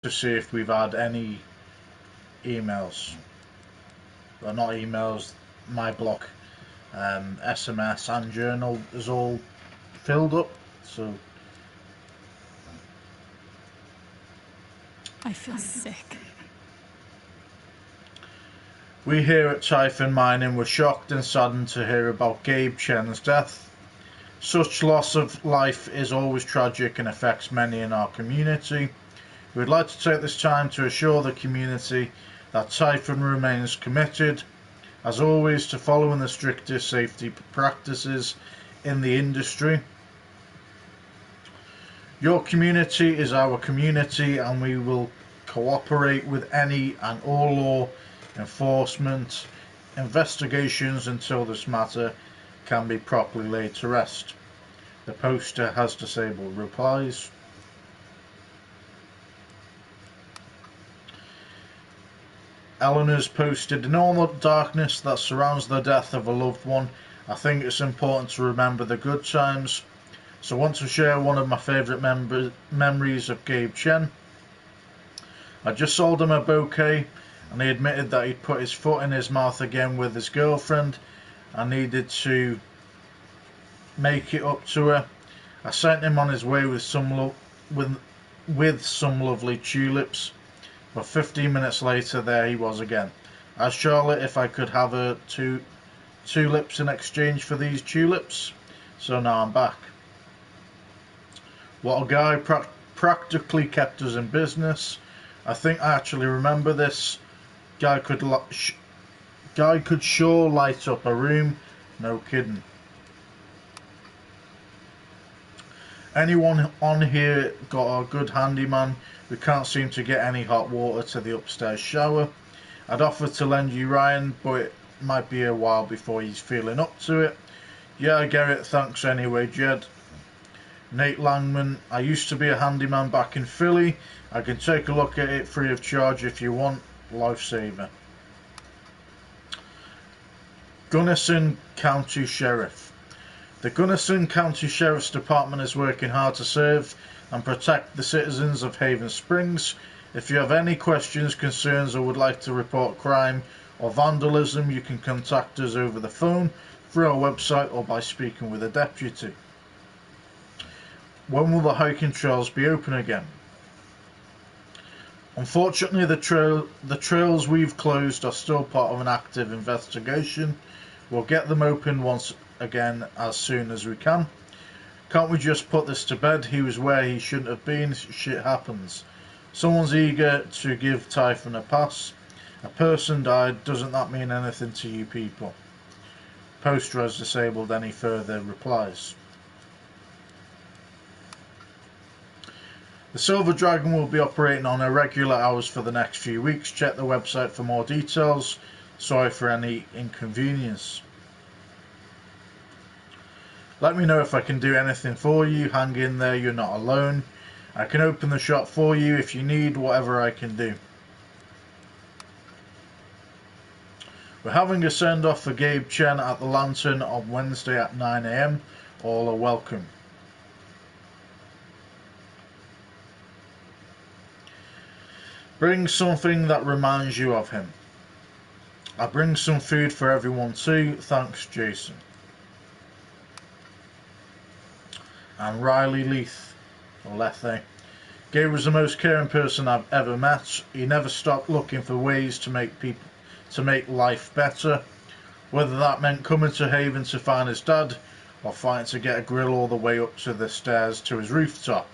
to see if we've had any emails. Well, not emails, my block, SMS and journal is all filled up. So I feel sick. we here at Typhon Mining were shocked and saddened to hear about Gabe Chen's death. Such loss of life is always tragic and affects many in our community. We would like to take this time to assure the community that Typhon remains committed, as always, to following the strictest safety practices in the industry. Your community is our community, and we will cooperate with any and all law enforcement investigations until this matter can be properly laid to rest. The poster has disabled replies. Eleanor's posted, in all the darkness that surrounds the death of a loved one, I think it's important to remember the good times. So I want to share one of my favourite memories of Gabe Chen. I just sold him a bouquet and he admitted that he'd put his foot in his mouth again with his girlfriend and needed to make it up to her. I sent him on his way with some lovely tulips. But 15 minutes later, there he was again. Asked Charlotte if I could have her two tulips in exchange for these tulips. So now I'm back. What a guy, practically kept us in business. I think I actually remember this. Guy could sure light up a room. No kidding. Anyone on here got a good handyman? We can't seem to get any hot water to the upstairs shower. I'd offer to lend you Ryan, but it might be a while before he's feeling up to it. Yeah, I get it. Thanks anyway, Jed. Nate Langman, I used to be a handyman back in Philly. I can take a look at it free of charge if you want. Lifesaver. Gunnison County Sheriff. The Gunnison County Sheriff's Department is working hard to serve and protect the citizens of Haven Springs. If you have any questions, concerns, or would like to report crime or vandalism, you can contact us over the phone, through our website, or by speaking with a deputy. When will the hiking trails be open again? Unfortunately, the trails we've closed are still part of an active investigation. We'll get them open once again as soon as we can. Can't we just put this to bed? He was where he shouldn't have been. Shit happens. Someone's eager to give Typhon a pass. A person died. Doesn't that mean anything to you people? Poster has disabled any further replies. The Silver Dragon will be operating on irregular hours for the next few weeks. Check the website for more details. Sorry for any inconvenience. Let me know if I can do anything for you. Hang in there, you're not alone. I can open the shop for you if you need whatever I can do. We're having a send-off for Gabe Chen at the Lantern on Wednesday at 9 AM. All are welcome. Bring something that reminds you of him. I bring some food for everyone too. Thanks, Jason. And Riley Leith, or Lethe. Gabe was the most caring person I've ever met. He never stopped looking for ways to make life better. Whether that meant coming to Haven to find his dad, or fighting to get a grill all the way up to the stairs to his rooftop.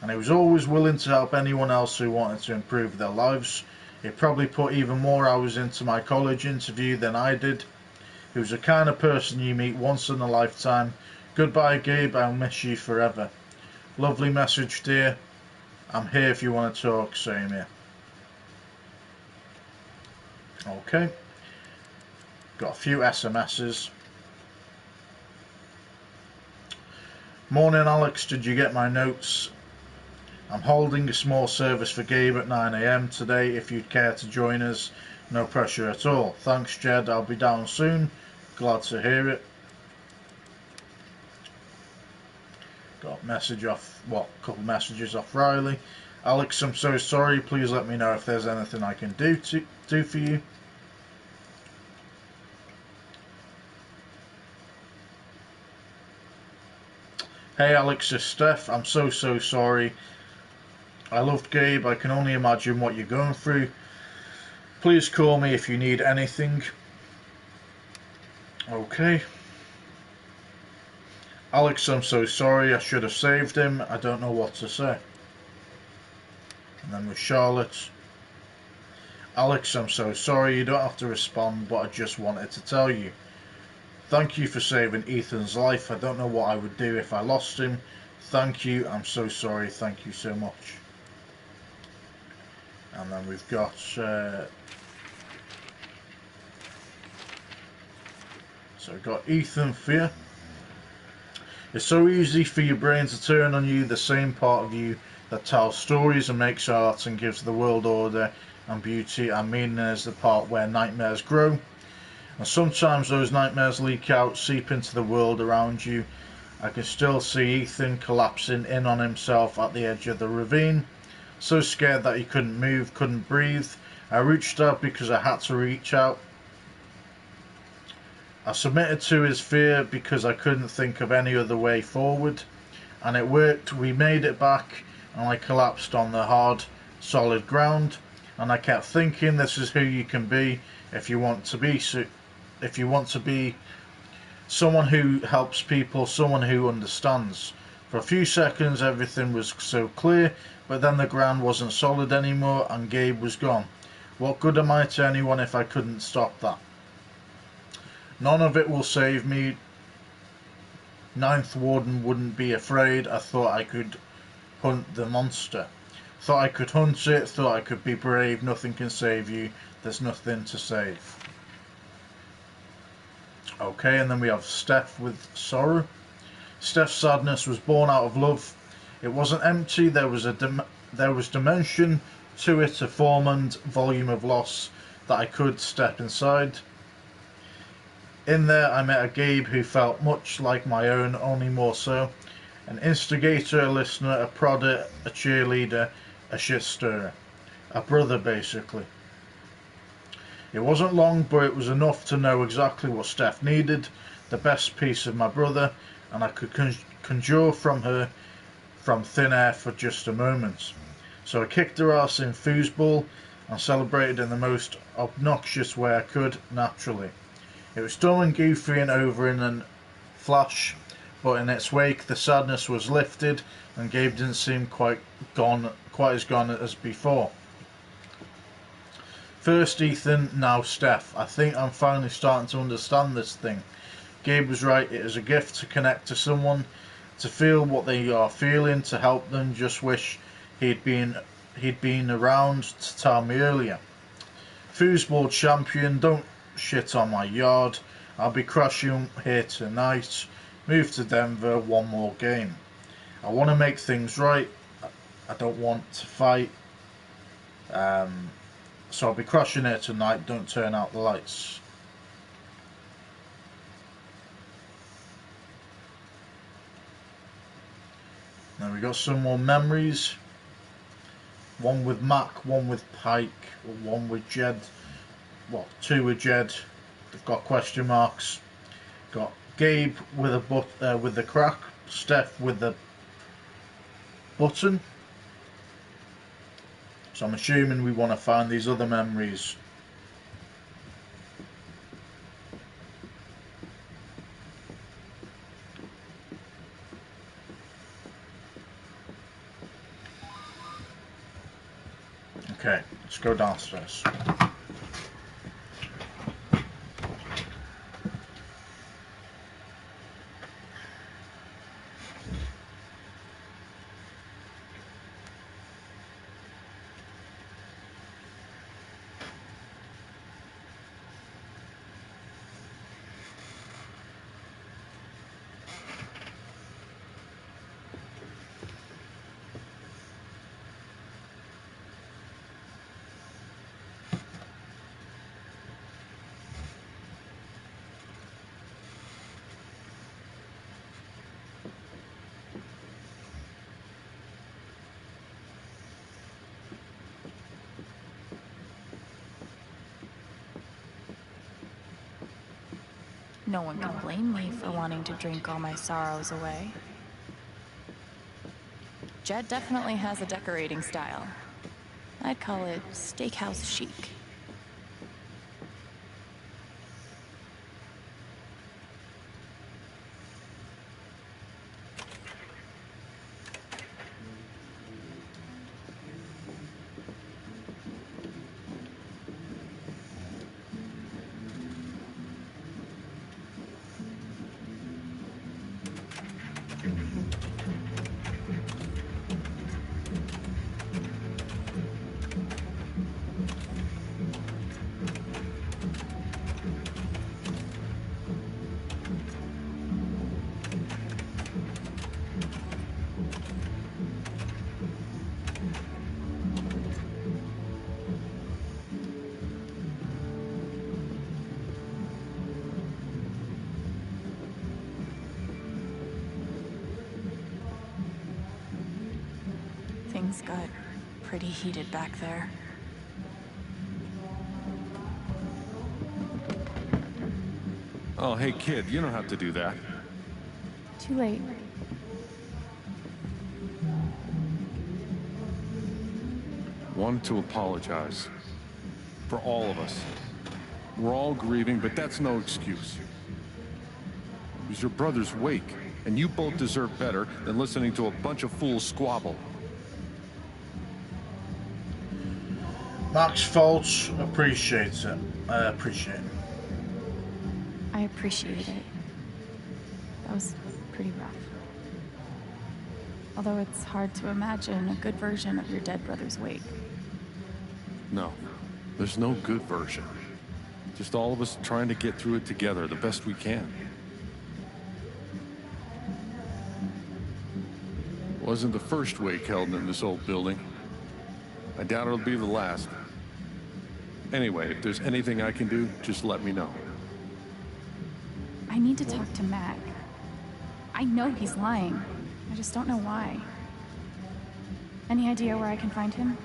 And he was always willing to help anyone else who wanted to improve their lives. He probably put even more hours into my college interview than I did. He was the kind of person you meet once in a lifetime. Goodbye, Gabe. I'll miss you forever. Lovely message, dear. I'm here if you want to talk. Same here. Okay. Got a few SMSs. Morning, Alex. Did you get my notes? I'm holding a small service for Gabe at 9 AM today. If you'd care to join us, no pressure at all. Thanks, Jed. I'll be down soon. Glad to hear it. Got a message off, a couple messages off Riley. Alex, I'm so sorry. Please let me know if there's anything I can do for you. Hey Alex, it's Steph. I'm so sorry. I loved Gabe. I can only imagine what you're going through. Please call me if you need anything. Okay. Alex, I'm so sorry. I should have saved him. I don't know what to say. And then with Charlotte. Alex, I'm so sorry. You don't have to respond, but I just wanted to tell you. Thank you for saving Ethan's life. I don't know what I would do if I lost him. Thank you. I'm so sorry. Thank you so much. And then we've got so we've got Ethan Fear. It's so easy for your brain to turn on you, the same part of you that tells stories and makes art and gives the world order and beauty and meaning is the part where nightmares grow. And sometimes those nightmares leak out, seep into the world around you. I can still see Ethan collapsing in on himself at the edge of the ravine, so scared that he couldn't move, couldn't breathe. I reached out because I had to reach out. I submitted to his fear because I couldn't think of any other way forward, and it worked. We made it back, and I collapsed on the hard, solid ground. And I kept thinking, this is who you can be if you want to be. If you want to be someone who helps people, someone who understands. For a few seconds, everything was so clear, but then the ground wasn't solid anymore, and Gabe was gone. What good am I to anyone if I couldn't stop that? None of it will save me. Ninth Warden wouldn't be afraid. I thought I could hunt the monster. Thought I could hunt it. Thought I could be brave. Nothing can save you. There's nothing to save. Okay, and then we have Steph with sorrow. Steph's sadness was born out of love. It wasn't empty. There was dimension to it, a form and volume of loss that I could step inside. In there I met a Gabe who felt much like my own, only more so. An instigator, a listener, a prodder, a cheerleader, a shit stirrer. A brother, basically. It wasn't long, but it was enough to know exactly what Steph needed, the best piece of my brother, and I could conjure from her from thin air for just a moment. So I kicked her ass in foosball and celebrated in the most obnoxious way I could, naturally. It was dumb and goofy and over in a flash, but in its wake the sadness was lifted and Gabe didn't seem quite as gone as before. First Ethan, now Steph. I think I'm finally starting to understand this thing. Gabe was right, it is a gift to connect to someone, to feel what they are feeling, to help them. Just wish he'd been around to tell me earlier. Foosball champion, don't shit on my yard. I'll be crashing here tonight. Move to Denver, one more game. I want to make things right. I don't want to fight. So I'll be crashing here tonight. Don't turn out the lights. Now we got some more memories. One with Mac, one with Pike, one with Jed. Well, two with Jed. They've got question marks. Got Gabe with with the crack. Steph with the button. So I'm assuming we want to find these other memories. Okay, let's go downstairs. No one can blame me for wanting to drink all my sorrows away. Jed definitely has a decorating style. I'd call it steakhouse chic. Things got pretty heated back there. Oh, hey kid, you don't have to do that. Too late. Wanted to apologize. For all of us. We're all grieving, but that's no excuse. It was your brother's wake, and you both deserve better than listening to a bunch of fools squabble. Max Faults appreciates it. I appreciate it. I appreciate it. That was pretty rough. Although it's hard to imagine a good version of your dead brother's wake. No, there's no good version. Just all of us trying to get through it together the best we can. Wasn't the first wake held in this old building. I doubt it'll be the last. Anyway, if there's anything I can do, just let me know. I need to talk to Mac. I know he's lying. I just don't know why. Any idea where I can find him?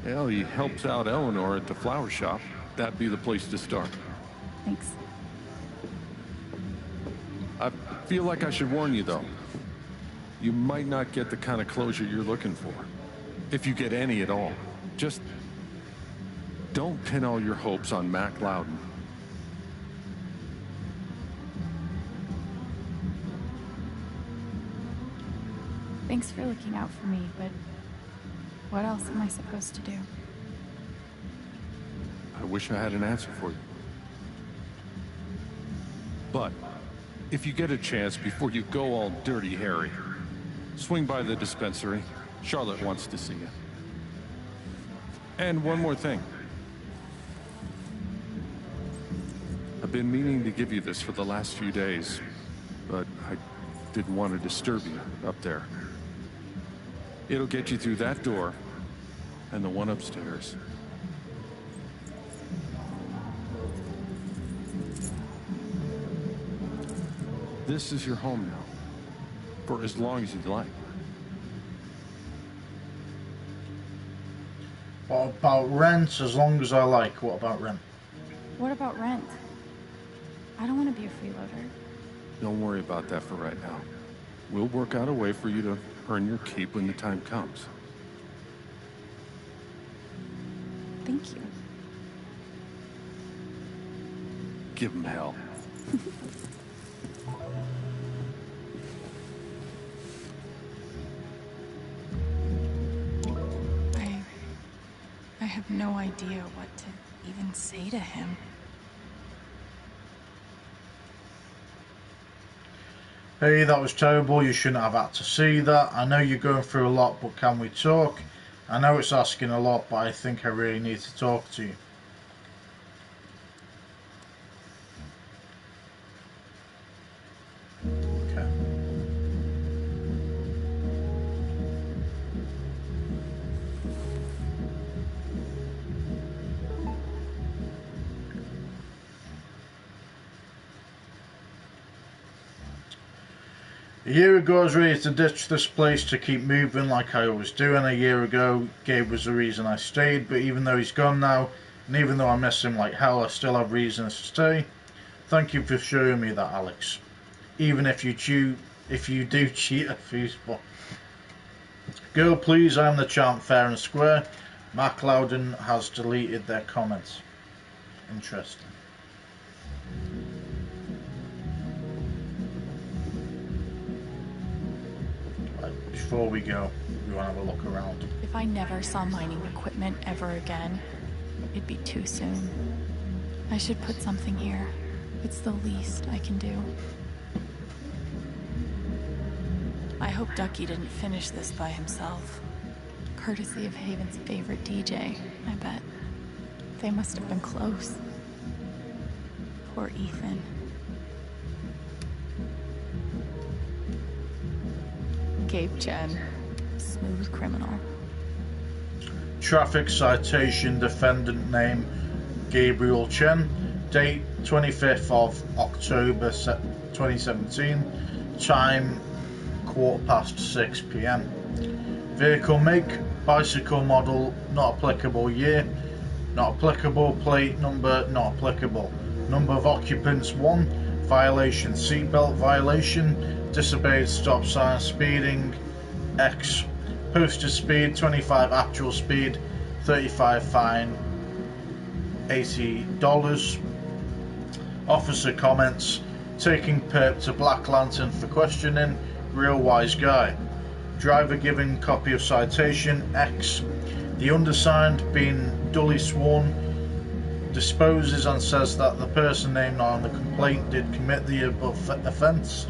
Well, he helps out Eleanor at the flower shop. That'd be the place to start. Thanks. I feel like I should warn you, though. You might not get the kind of closure you're looking for. If you get any at all. Just don't pin all your hopes on Mac Loudon. Thanks for looking out for me, but what else am I supposed to do? I wish I had an answer for you. But if you get a chance before you go all dirty Harry, swing by the dispensary. Charlotte wants to see you. And one more thing. I've been meaning to give you this for the last few days, but I didn't want to disturb you up there. It'll get you through that door and the one upstairs. This is your home now, for as long as you'd like. What about rent? As long as I like. What about rent? What about rent? I don't want to be a freeloader. Don't worry about that for right now. We'll work out a way for you to earn your keep when the time comes. Thank you. Give him hell. I have no idea what to even say to him. Hey, that was terrible. You shouldn't have had to see that. I know you're going through a lot, but can we talk? I know it's asking a lot, but I think I really need to talk to you. Okay. A year ago I was ready to ditch this place to keep moving like I always do, and a year ago Gabe was the reason I stayed, but even though he's gone now, and even though I miss him like hell, I still have reasons to stay. Thank you for showing me that, Alex. Even if you do cheat at foosball. Girl, please, I'm the champ, fair and square. Mark Loudon has deleted their comments. Interesting. Right, before we go, we want to have a look around. If I never saw mining equipment ever again, it'd be too soon. I should put something here. It's the least I can do. I hope Ducky didn't finish this by himself. Courtesy of Haven's favorite DJ, I bet. They must have been close. Poor Ethan. Gabe Chen, smooth criminal. Traffic citation, defendant name Gabriel Chen, date 25th of October 2017, time 6:15 p.m. Vehicle make, bicycle model, not applicable year, not applicable, plate number, not applicable. Number of occupants 1, violation, seatbelt violation, disobeyed stop sign, speeding, X. Posted speed 25, actual speed 35, fine $80. Officer comments, taking perp to Black Lantern for questioning, real wise guy. Driver giving copy of citation, X. The undersigned, being duly sworn, disposes and says that the person named on the complaint did commit the above offence.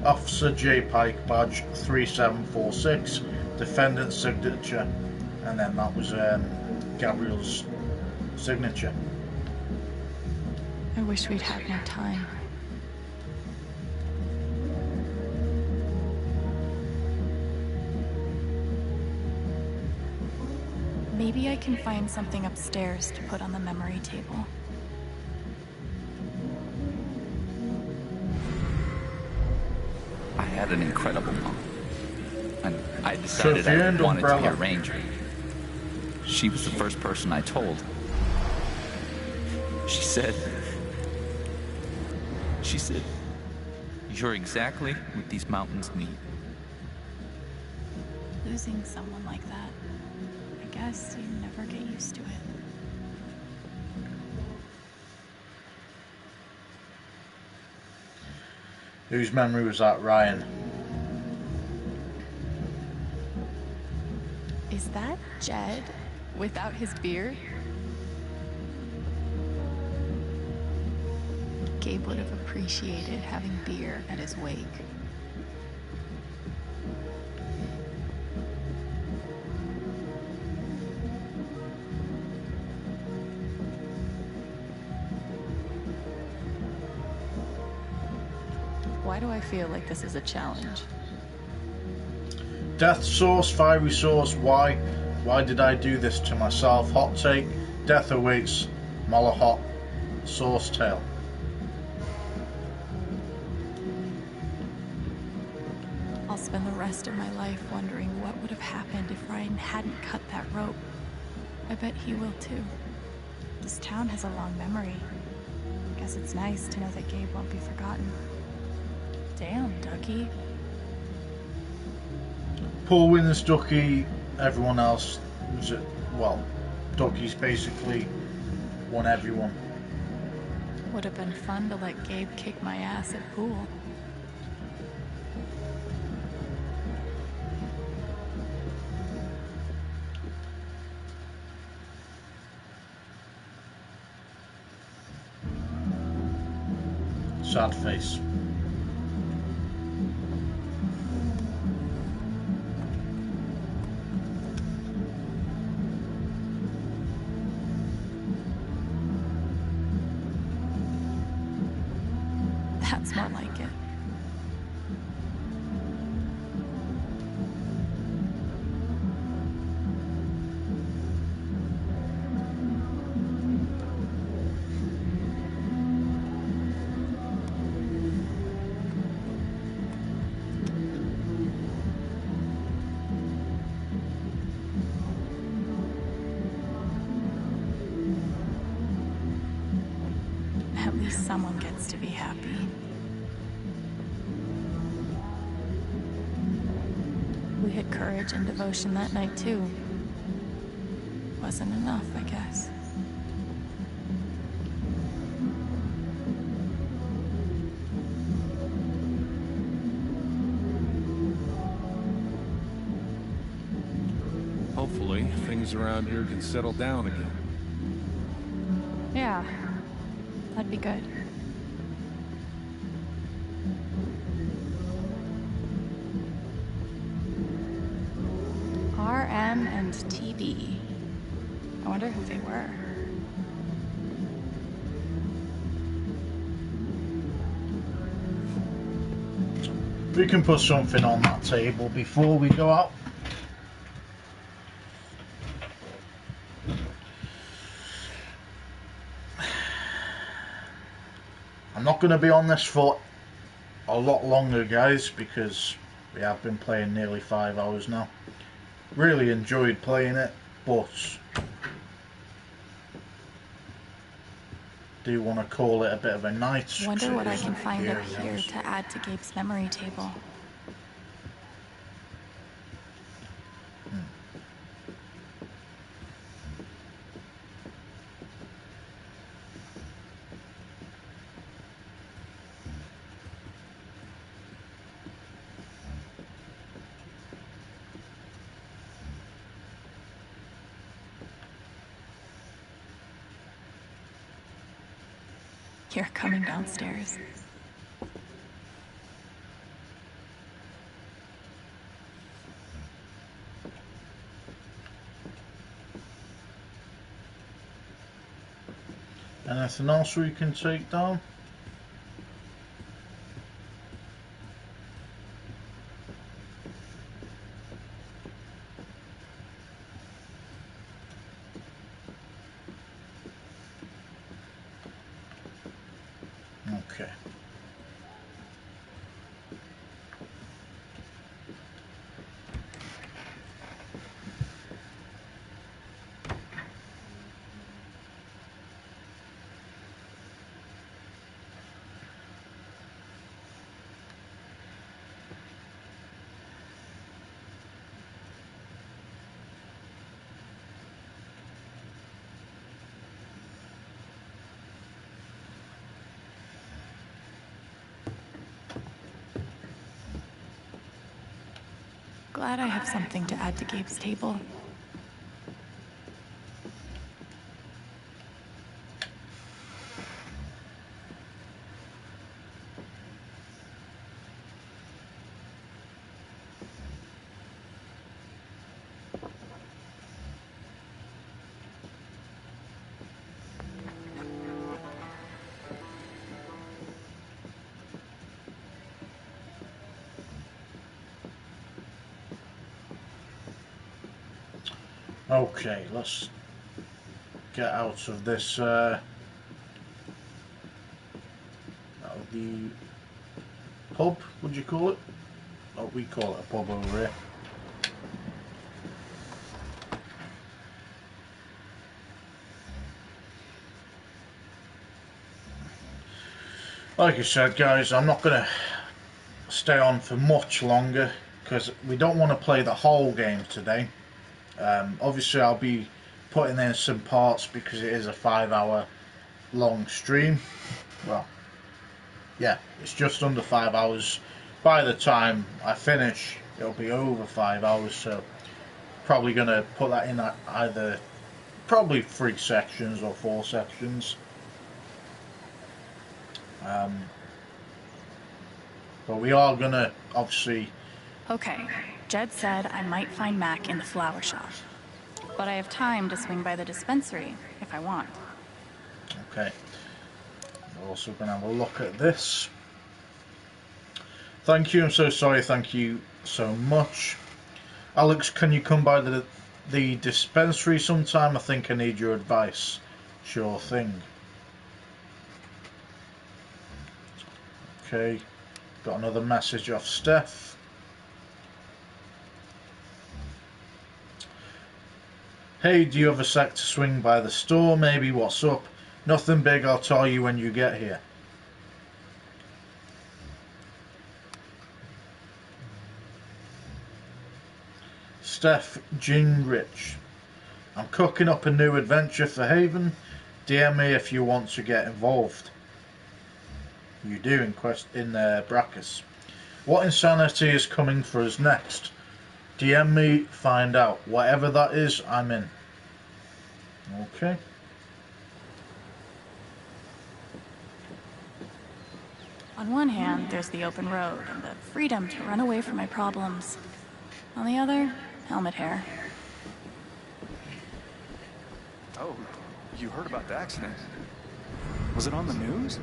Officer J. Pike, badge 3746, defendant's signature, and then that was Gabriel's signature. I wish we'd had more time. Maybe I can find something upstairs to put on the memory table. I had an incredible mom, and I decided I wanted to be a ranger. She was the first person I told. She said, "You're exactly what these mountains need." Losing someone like that, I guess you never get used to it. Whose memory was that, Ryan? Is that Jed without his beard? Gabe would have appreciated having beer at his wake. Why do I feel like this is a challenge? Death source, fiery source, why? Why did I do this to myself? Hot take, death awaits, Molahot, source tale. I'll spend the rest of my life wondering what would have happened if Ryan hadn't cut that rope. I bet he will too. This town has a long memory. Guess it's nice to know that Gabe won't be forgotten. Damn, Ducky. Paul wins Ducky, everyone else, well, Ducky's basically won everyone. Would have been fun to let Gabe kick my ass at pool. Sad face. That's more like it. At at least someone gets to be happy. We had courage and devotion that night, too. Wasn't enough, I guess. Hopefully, things around here can settle down again. Yeah, that'd be good. RM and TB. I wonder who they were. We can put something on that table before we go out. I'm not going to be on this for a lot longer, guys, because we have been playing nearly 5 hours now. Really enjoyed playing it, but do want to call it a bit of a night. Wonder what I can find up here to add to Gabe's memory table. You're coming downstairs. Anything else we can take down? Okay. Glad I have something to add to Gabe's table. Okay, let's get out of this, out of the pub, would you call it? Oh, we call it a pub over here. Like I said, guys, I'm not going to stay on for much longer because we don't want to play the whole game today. Obviously, I'll be putting in some parts because it is a 5-hour long stream. Well, yeah, it's just under 5 hours. By the time I finish, it'll be over 5 hours, so probably going to put that in either probably 3 sections or 4 sections. But we are going to obviously... Okay, Jed said I might find Mac in the flower shop. But I have time to swing by the dispensary if I want. Okay. We're also going to have a look at this. Thank you, I'm so sorry, thank you so much. Alex, can you come by the dispensary sometime? I think I need your advice. Sure thing. Okay, got another message off Steph. Hey, do you have a sec to swing by the store? Maybe, what's up? Nothing big, I'll tell you when you get here. Steph Gingrich. I'm cooking up a new adventure for Haven. DM me if you want to get involved. You do in Brackus. What insanity is coming for us next? DM me, find out. Whatever that is, I'm in. Okay. On one hand, there's the open road and the freedom to run away from my problems. On the other, helmet hair. Oh, you heard about the accident? Was it on the news?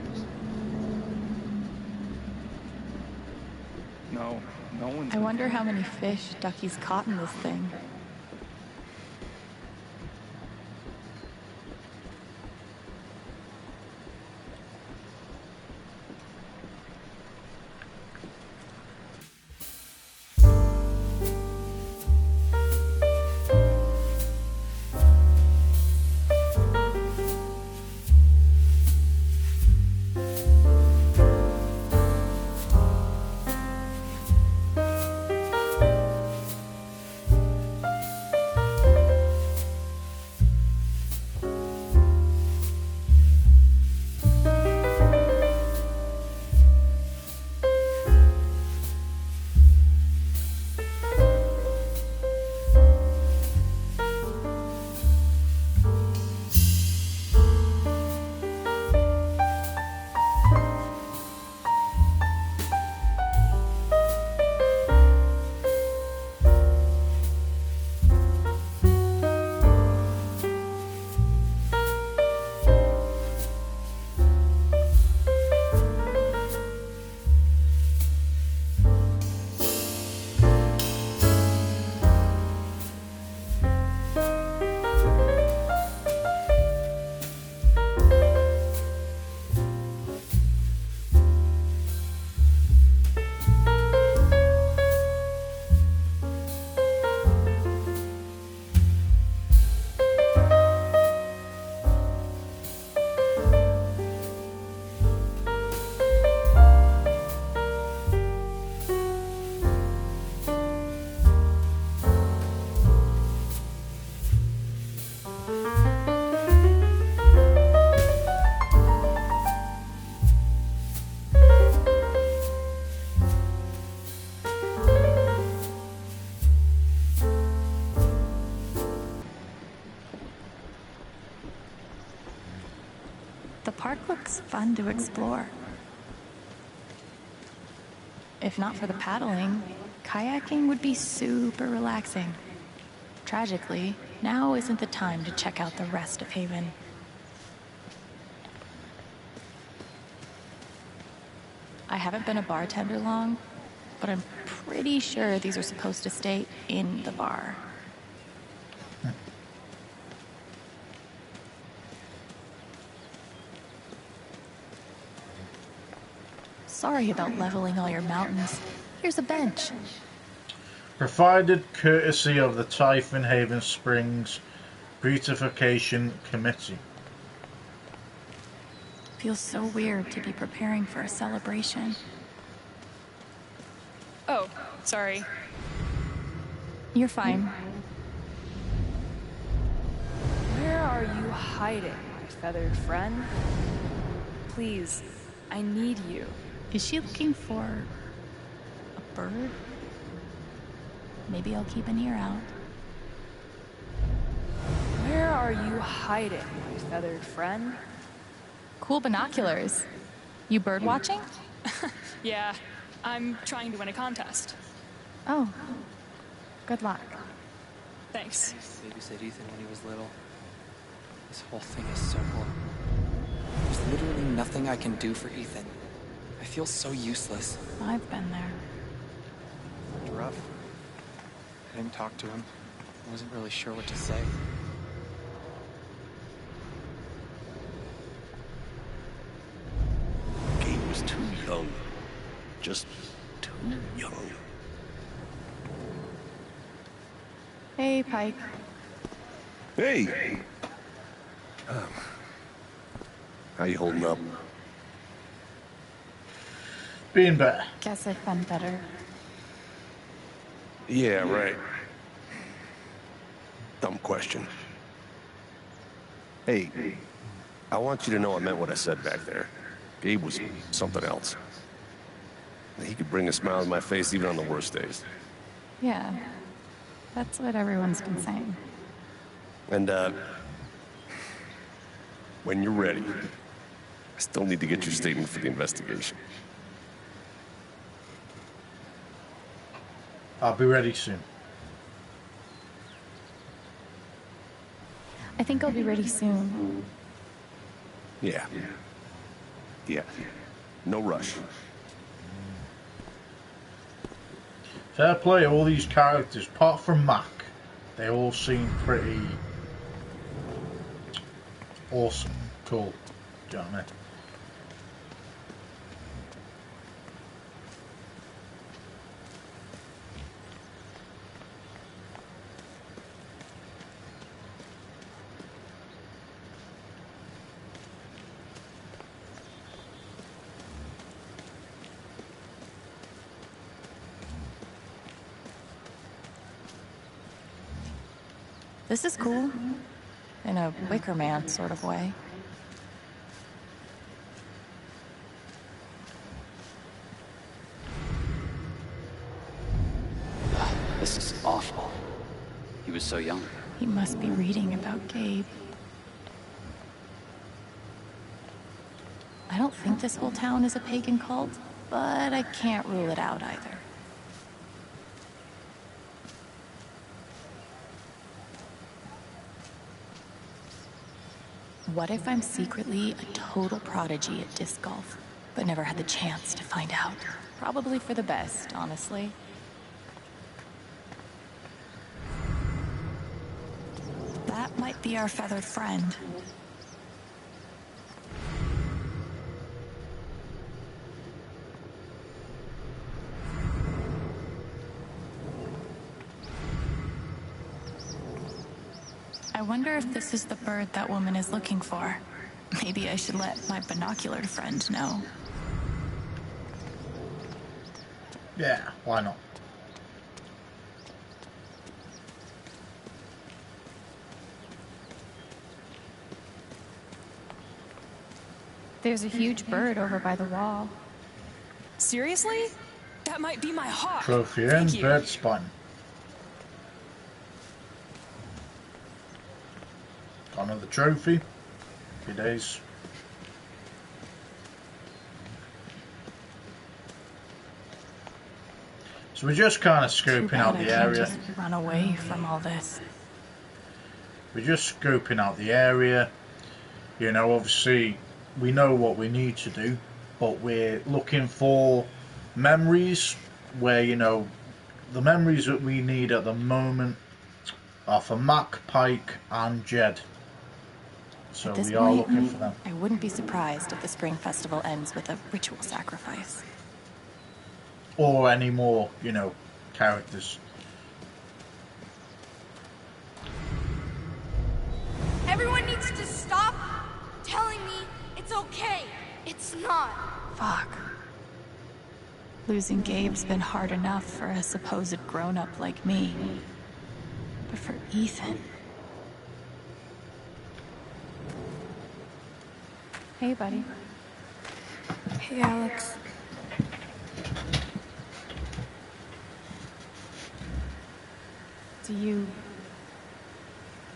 No one's... I wonder how many fish Ducky's caught in this thing. The park looks fun to explore. If not for the paddling, kayaking would be super relaxing. Tragically, now isn't the time to check out the rest of Haven. I haven't been a bartender long, but I'm pretty sure these are supposed to stay in the bar. Sorry about leveling all your mountains. Here's a bench. Provided courtesy of the Typhon Haven Springs Beautification Committee. Feels so weird to be preparing for a celebration. Oh, sorry. You're fine. Where are you hiding, my feathered friend? Please, I need you. Is she looking for a bird? Maybe I'll keep an ear out. Where are you hiding, my feathered friend? Cool binoculars. You bird watching? Yeah, I'm trying to win a contest. Oh, good luck. Thanks. Babysit Ethan when he was little. This whole thing is so horrible. There's literally nothing I can do for Ethan. I feel so useless. I've been there. It's rough. I didn't talk to him. I wasn't really sure what to say. Gabe was too young. Just too young. Hey, Pike. Hey! How you holding up? Being better. Guess I've been better. Yeah, right. Dumb question. Hey, I want you to know I meant what I said back there. Gabe was something else. He could bring a smile to my face even on the worst days. Yeah, that's what everyone's been saying. And, when you're ready, I still need to get your statement for the investigation. I'll be ready soon. I think I'll be ready soon. Yeah. Yeah. No rush. Fair play, all these characters, apart from Mac, they all seem pretty awesome, cool. Do you know what I mean? This is cool. In a Wicker Man sort of way. This is awful. He was so young. He must be reading about Gabe. I don't think this whole town is a pagan cult, but I can't rule it out either. What if I'm secretly a total prodigy at disc golf, but never had the chance to find out? Probably for the best, honestly. That might be our feathered friend. I wonder if this is the bird that woman is looking for. Maybe I should let my binocular friend know. Yeah, why not? There's a huge bird over by the wall. Seriously? That might be my hawk. Trophy Thank and you. bird spine. Got another trophy. Happy days. So we're just kind of Too scoping bad out I the can't area. just run away from all this. We're just scoping out the area. You know, obviously we know what we need to do, but we're looking for memories where, you know, the memories that we need at the moment are for Mac, Pike and Jed. So At this we are point, looking for them. I wouldn't be surprised if the spring festival ends with a ritual sacrifice. Or any more, you know, characters. Everyone needs to stop telling me it's okay. It's not. Fuck. Losing Gabe's been hard enough for a supposed grown-up like me. But for Ethan... Hey, buddy. Hey, Alex. Do you...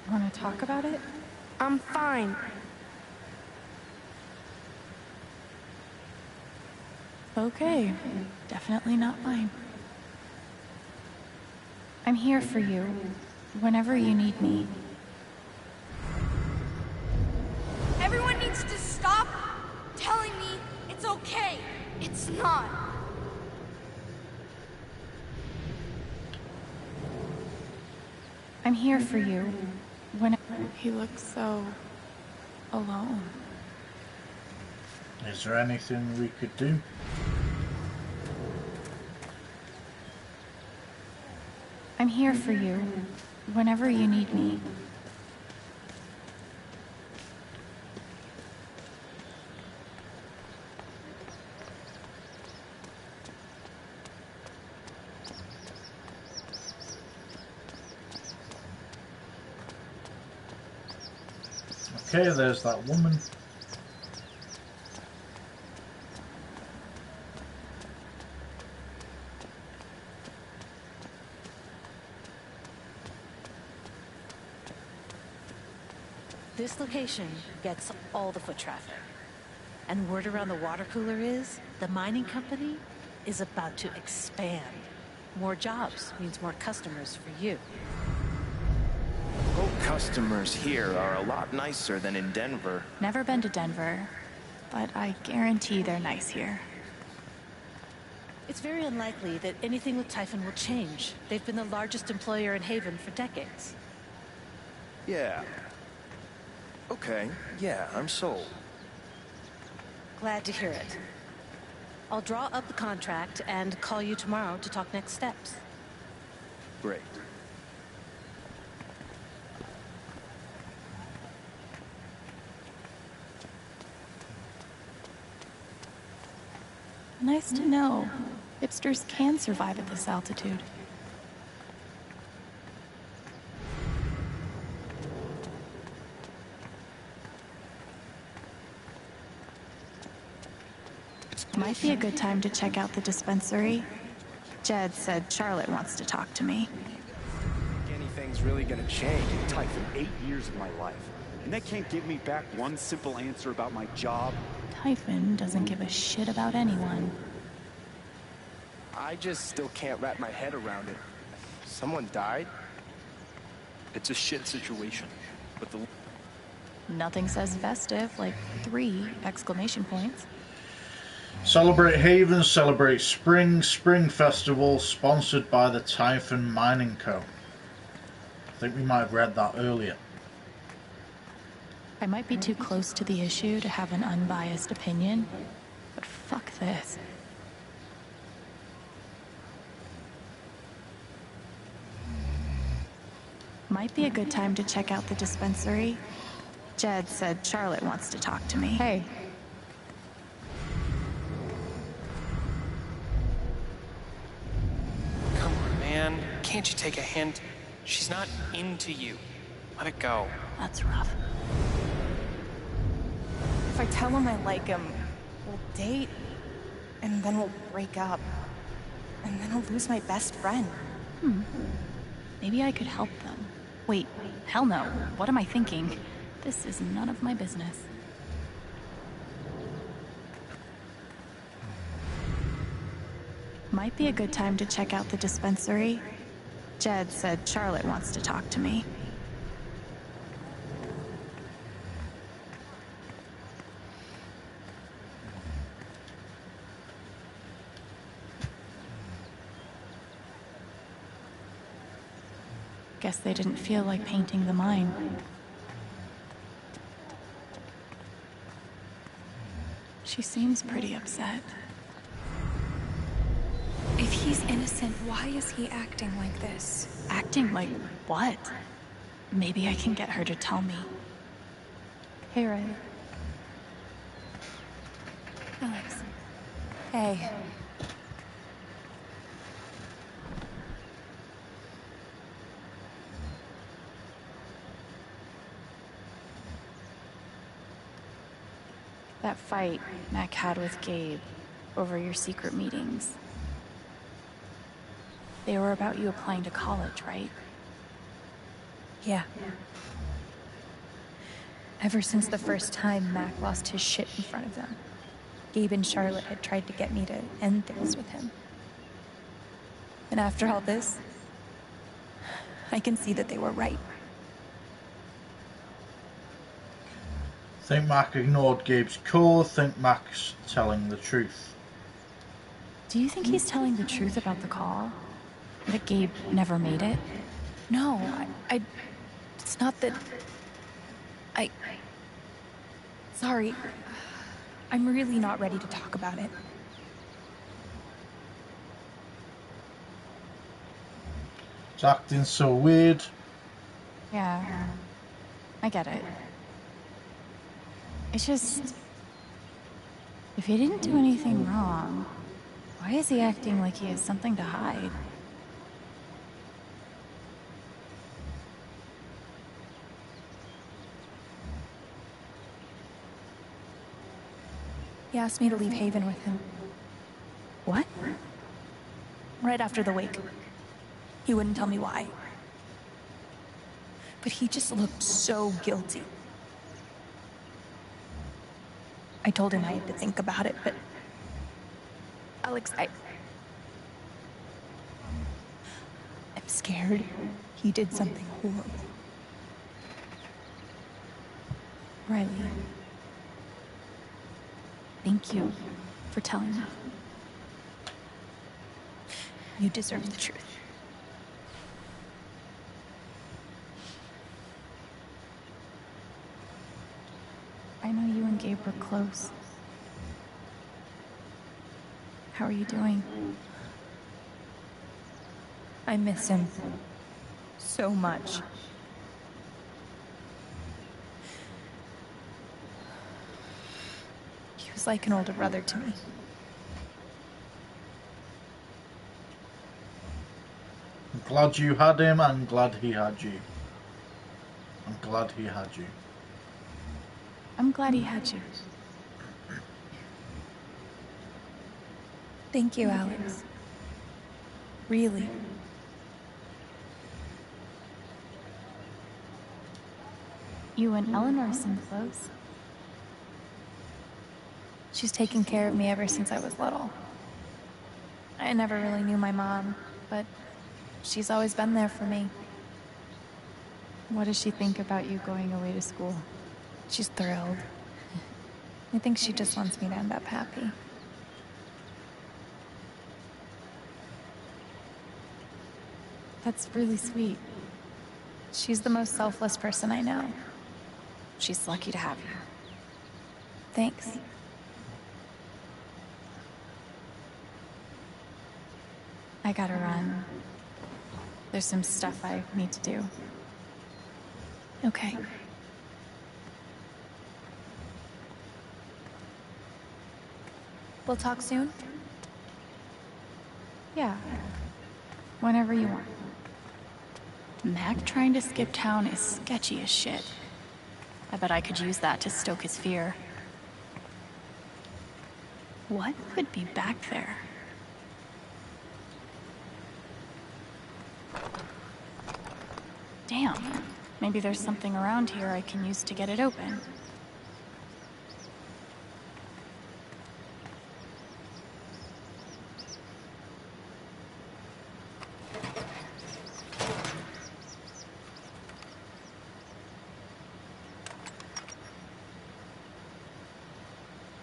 want to talk about it? I'm fine. Okay. Definitely not mine. I'm here for you, whenever you need me. Everyone needs to stop telling me it's okay. It's not. I'm here for you, when... He looks so... alone. Is there anything we could do? I'm here for you, whenever you need me. Okay, there's that woman. This location gets all the foot traffic. And word around the water cooler is, the mining company is about to expand. More jobs means more customers for you. Oh, customers here are a lot nicer than in Denver. Never been to Denver, but I guarantee they're nice here. It's very unlikely that anything with Typhon will change. They've been the largest employer in Haven for decades. Yeah. Okay, yeah, I'm sold. Glad to hear it. I'll draw up the contract and call you tomorrow to talk next steps. Great. Nice to know. Hipsters can survive at this altitude. Might be a good time to check out the dispensary. Jed said Charlotte wants to talk to me. Anything's really gonna change. Typhon, 8 years of my life. And they can't give me back one simple answer about my job. Typhon doesn't give a shit about anyone. I just still can't wrap my head around it. Someone died? It's a shit situation, but the... Nothing says festive like 3 exclamation points. Celebrate Haven, celebrate Spring Festival, sponsored by the Typhon Mining Co. I think we might have read that earlier. I might be too close to the issue to have an unbiased opinion, but fuck this. Might be a good time to check out the dispensary. Jed said Charlotte wants to talk to me. Hey. Come on, man. Can't you take a hint? She's not into you. Let it go. That's rough. If I tell him I like him, we'll date, and then we'll break up. And then I'll lose my best friend. Maybe I could help them. Wait, hell no. What am I thinking? This is none of my business. Might be a good time to check out the dispensary. Jed said Charlotte wants to talk to me. Guess they didn't feel like painting the mine. She seems pretty upset. If he's innocent, why is he acting like this? Acting like what? Maybe I can get her to tell me. Hey, Riley. Alex. Hey. That fight Mac had with Gabe over your secret meetings. They were about you applying to college, right? Yeah. Ever since the first time Mac lost his shit in front of them, Gabe and Charlotte had tried to get me to end things with him. And after all this, I can see that they were right. Think Mac ignored Gabe's call, think Mac's telling the truth. Do you think he's telling the truth about the call? That Gabe never made it? No, it's not that... Sorry. I'm really not ready to talk about it. It's acting so weird. Yeah, I get it. It's just... if he didn't do anything wrong, why is he acting like he has something to hide? He asked me to leave Haven with him. What? Right after the wake. He wouldn't tell me why. But he just looked so guilty. I told him I had to think about it, but... Alex, I'm scared he did something horrible. Riley, thank you for telling me. You deserve the truth. I know you and Gabe were close. How are you doing? I miss him so much. He was like an older brother to me. I'm glad you had him, I'm glad he had you. I'm glad he had you. I'm glad he had you. Thank you, Alex. Really. You and Eleanor seem close. She's taken care of me ever since I was little. I never really knew my mom, but she's always been there for me. What does she think about you going away to school? She's thrilled. I think she just wants me to end up happy. That's really sweet. She's the most selfless person I know. She's lucky to have you. Thanks. I gotta run. There's some stuff I need to do. Okay. We'll talk soon? Yeah. Whenever you want. Mac trying to skip town is sketchy as shit. I bet I could use that to stoke his fear. What could be back there? Damn. Maybe there's something around here I can use to get it open.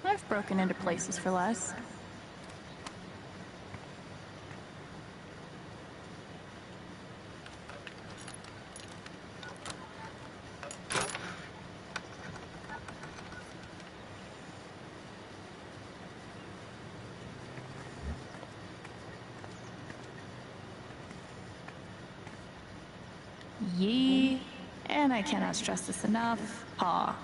I've broken into places for less. Yee, and I cannot stress this enough, paw.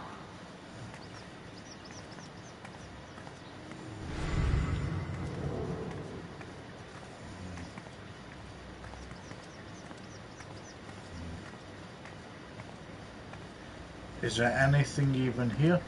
Is there anything even here?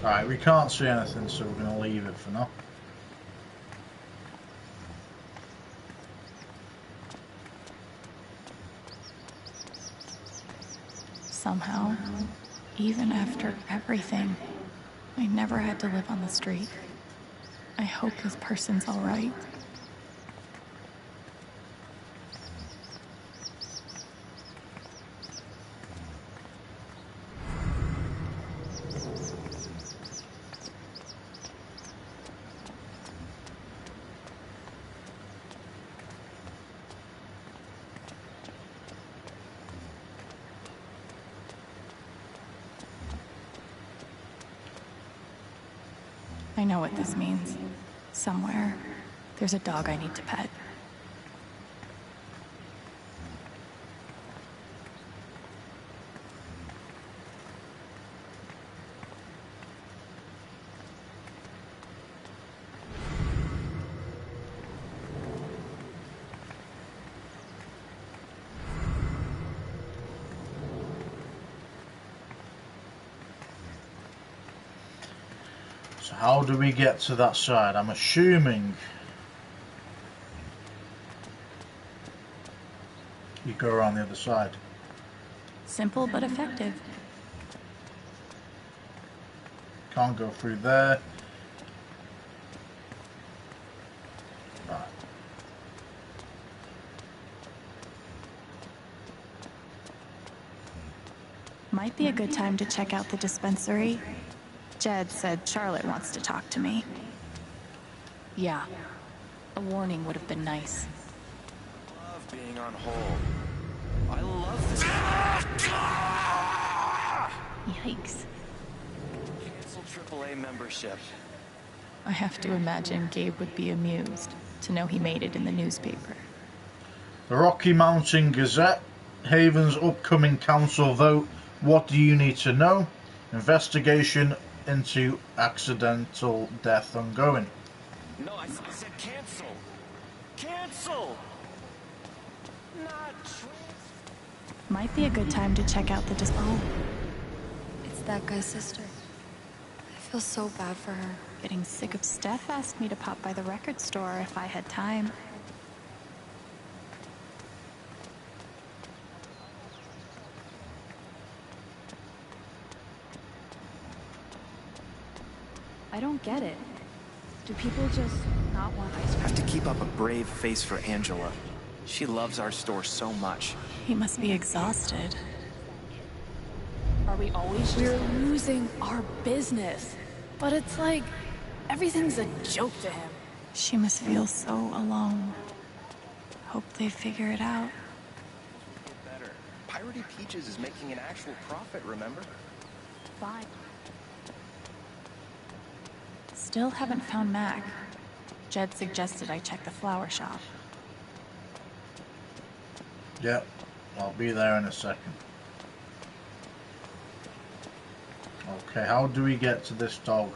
Alright, we can't see anything, so we're going to leave it for now. Somehow, even after everything, I never had to live on the street. I hope this person's all right. I know what this means. Somewhere, there's a dog I need to pet. So how do we get to that side? I'm assuming you go around the other side. Simple but effective. Can't go through there. Right. Might be a good time to check out the dispensary. Jed said Charlotte wants to talk to me. Yeah, a warning would have been nice. I love being on hold. I love this. Yikes. Cancel AAA membership. I have to imagine Gabe would be amused to know he made it in the newspaper. The Rocky Mountain Gazette, Haven's upcoming council vote. What do you need to know? Investigation into accidental death ongoing. No, I said cancel. Cancel. Not Might be a good time to check out the Oh. It's that guy's sister. I feel so bad for her. Getting sick of Steph asked me to pop by the record store if I had time. I don't get it. Do people just not want ice cream? Have to keep up a brave face for Angela. She loves our store so much. He must be exhausted. Are we always We're losing our business. But it's like everything's a joke to him. She must feel so alone. Hope they figure it out. better. Piratey Peaches is making an actual profit, remember? Fine. Still haven't found Mac. Jed suggested I check the flower shop. Yep, I'll be there in a second. Okay, how do we get to this dog?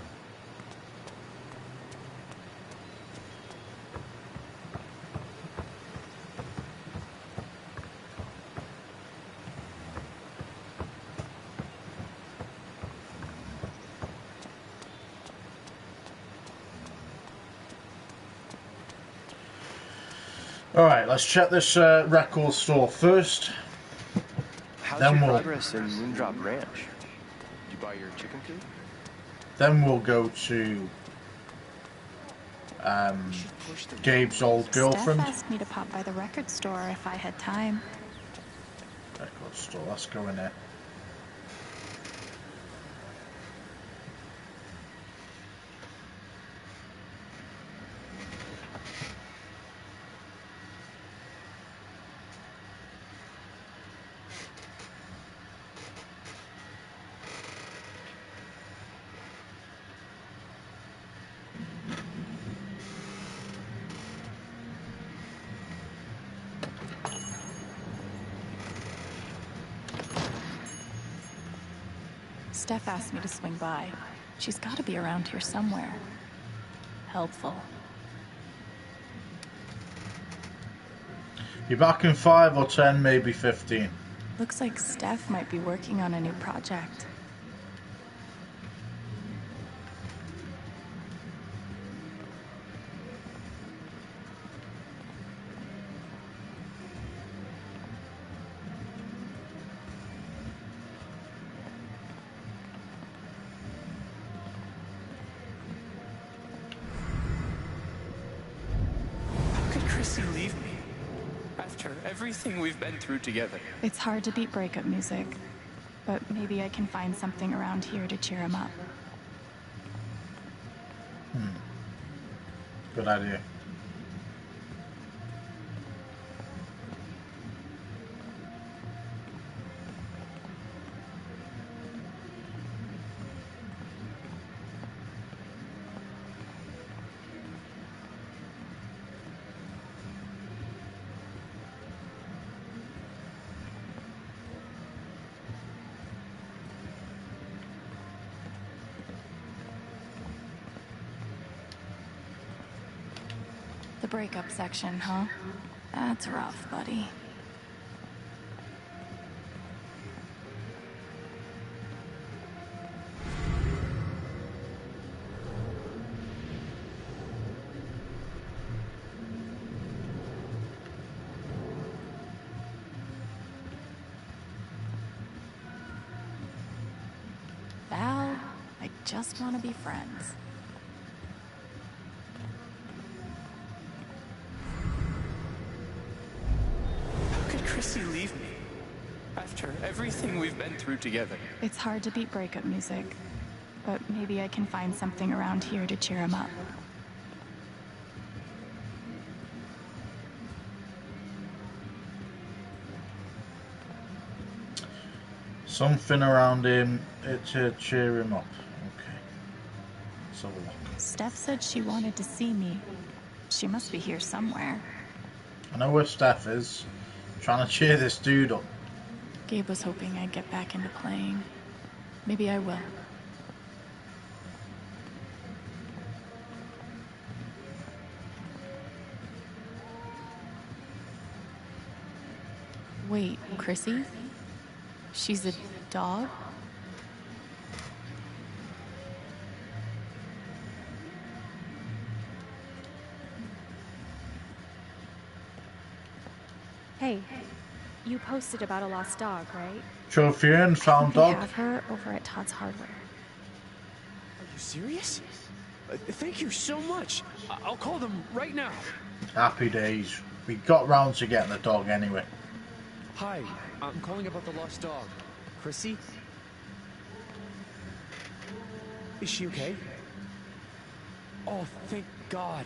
Alright, let's check this record store first. How's Then your we'll- progress in Moondrop Ranch? Did you buy your chicken coop? Then we'll go to Gabe's old girlfriend. Steph asked me to pop by the record store if I had time. Record store, let's go in there. Steph asked me to swing by. She's got to be around here somewhere. Helpful. You're back in 5 or 10, maybe 15. Looks like Steph might be working on a new project. Leave me after everything we've been through together. It's hard to beat breakup music, but maybe I can find something around here to cheer him up. Good idea. breakup section, huh? That's rough, buddy. Val, I just want to be friends. How could Chrissy leave me? After everything we've been through together. It's hard to beat breakup music, but maybe I can find something around here to cheer him up. Something around him to cheer him up. Okay. Let's have a look. Steph said she wanted to see me. She must be here somewhere. I know where Steph is. I'm trying to cheer this dude up. Gabe was hoping I'd get back into playing. Maybe I will. Wait, Chrissy? She's a dog? Hey, you posted about a lost dog, right? Trophy and found We dog. have her over at Todd's Hardware. Are you serious? Thank you so much. I'll call them right now. Happy days. We got round to getting the dog anyway. Hi, I'm calling about the lost dog. Chrissy? Is she okay? Oh, thank God.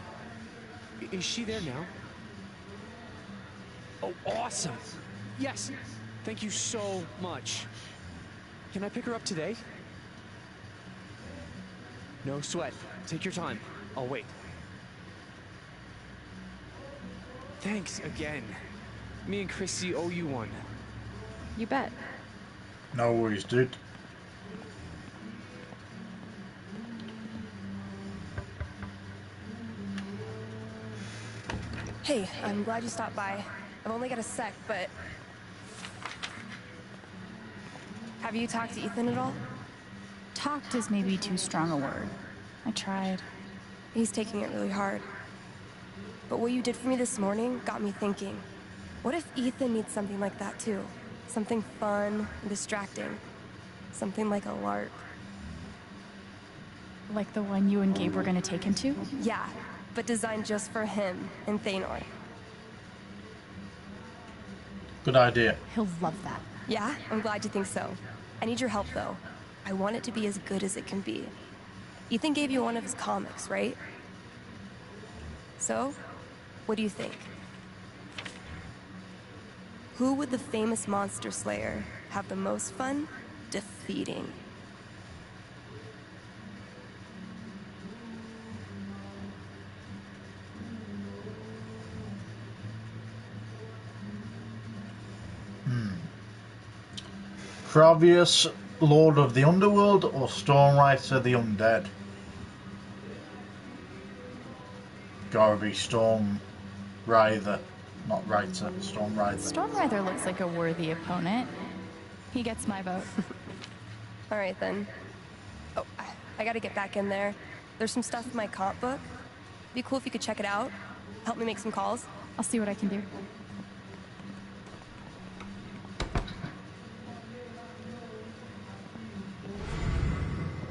Is she there now? Oh, awesome. Yes. Thank you so much. Can I pick her up today? No sweat. Take your time. I'll wait. Thanks again. Me and Chrissy owe you one. You bet. No worries, dude. Hey, I'm glad you stopped by. I've only got a sec, but... Have you talked to Ethan at all? Talked is maybe too strong a word. I tried. He's taking it really hard. But what you did for me this morning got me thinking. What if Ethan needs something like that too? Something fun and distracting. Something like a LARP. Like the one you and Gabe were gonna take him to? Yeah, but designed just for him and Thanor. Good idea. He'll love that. Yeah, I'm glad you think so. I need your help though. I want it to be as good as it can be. Ethan gave you one of his comics, right? So, what do you think? Who would the famous monster slayer have the most fun defeating? Kravius, Lord of the Underworld, or Stormrider the Undead? Gotta be Stormrider, not Writer, Stormrider. Stormrider looks like a worthy opponent. He gets my vote. All right then. Oh, I gotta get back in there. There's some stuff in my comp book. Be cool if you could check it out. Help me make some calls. I'll see what I can do.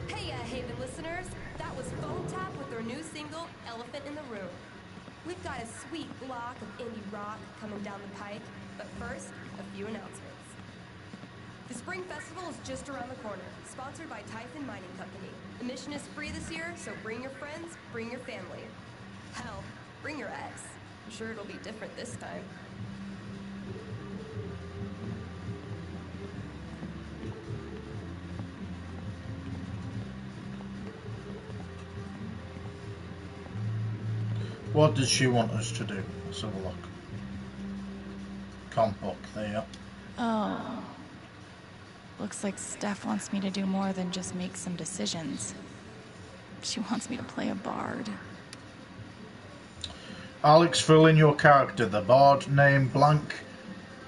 Hey, Haven listeners. That was Phone Tap with their new single, Elephant in the Room. We've got a sweet block of indie rock coming down the pike, but first, a few announcements. The Spring Festival is just around the corner, sponsored by Typhon Mining Company. Admission is free this year, so bring your friends, bring your family. Hell, bring your ex. I'm sure it'll be different this time. What does she want us to do? Let's have a look. Comp book, there you go. Oh. Looks like Steph wants me to do more than just make some decisions. She wants me to play a bard. Alex, fill in your character. The bard, name blank,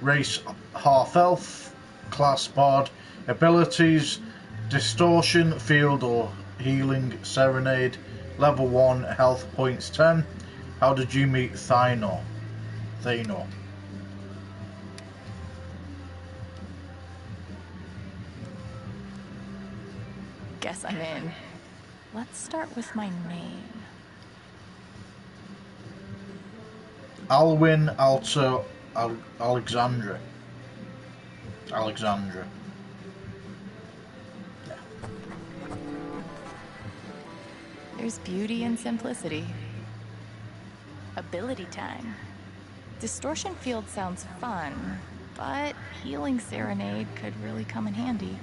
race half elf, class bard, abilities distortion, field or healing, serenade, level 1, health points 10. How did you meet Thanor? Guess I'm in. Let's start with my name. Alwyn Alto Alexandra. Yeah. There's beauty in simplicity. Ability time. Distortion field sounds fun, but healing serenade could really come in handy.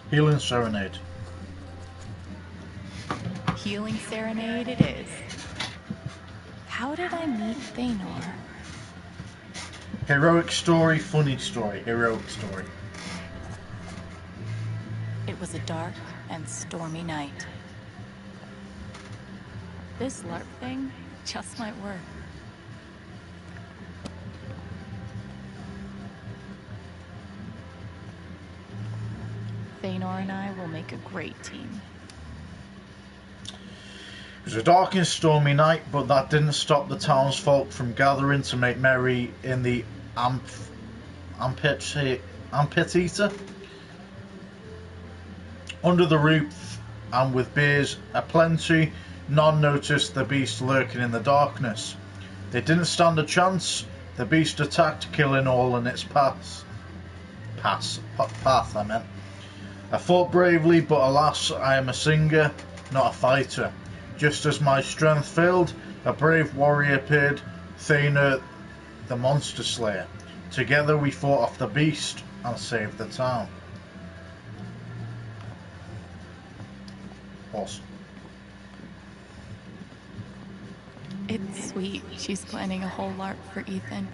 Healing serenade. Healing serenade it is. How did I meet Thanor? Heroic story, funny story, heroic story. It was a dark and stormy night. This LARP thing just might work. Thanor and I will make a great team. It was a dark and stormy night, but that didn't stop the townsfolk from gathering to make merry in the amphitheater. Under the roof and with beers aplenty, none noticed the beast lurking in the darkness. They didn't stand a chance. The beast attacked, killing all in its path. I fought bravely, but alas, I am a singer, not a fighter. Just as my strength failed, a brave warrior appeared, Thanor the monster slayer. Together we fought off the beast and saved the town. Awesome. It's sweet. She's planning a whole LARP for Ethan.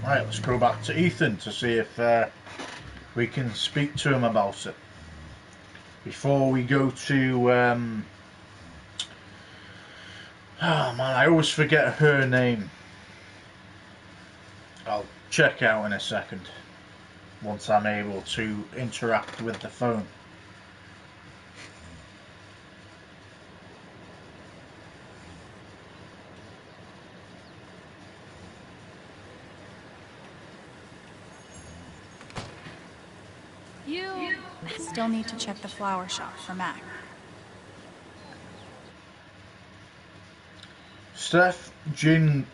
Right, let's go back to Ethan to see if we can speak to him about it. Before we go to... oh man, I always forget her name. I'll check out in a second, once I'm able to interact with the phone. I still need to check the flower shop for Mac. Steph Gingrich.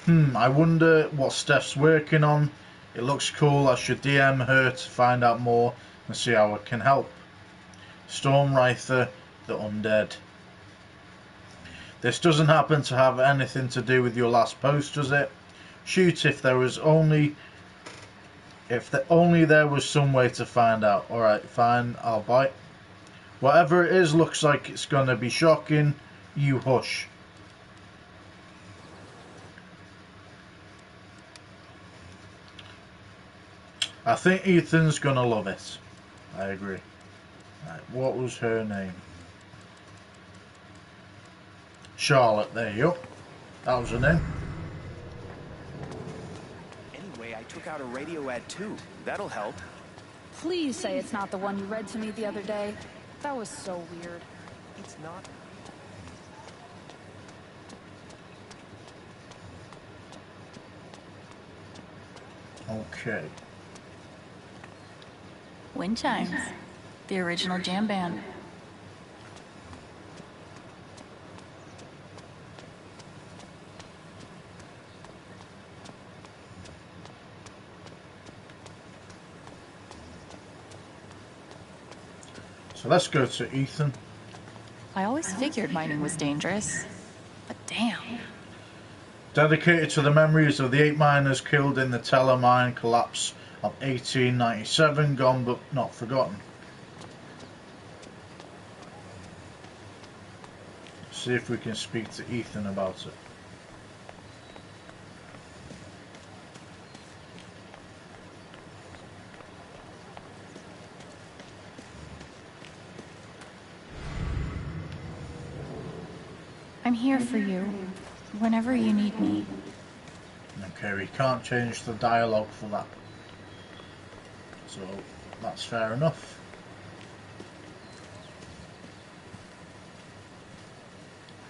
I wonder what Steph's working on. It looks cool. I should DM her to find out more and see how I can help. Stormwrither, the undead. This doesn't happen to have anything to do with your last post, does it? Shoot, if there was some way to find out. Alright, fine, I'll bite. Whatever it is looks like it's gonna be shocking. You hush. I think Ethan's gonna love it. I agree. Right, what was her name? Charlotte, there you go. That was her name. Anyway, I took out a radio ad too. That'll help. Please say it's not the one you read to me the other day. That was so weird. It's not. Okay. Wind Chimes, the original jam band. So let's go to Ethan. I always figured mining was dangerous, but damn. Dedicated to the memories of the 8 miners killed in the Teller mine collapse of 1897, gone but not forgotten. See if we can speak to Ethan about it. here for you, whenever you need me. Okay, we can't change the dialogue for that. So, that's fair enough.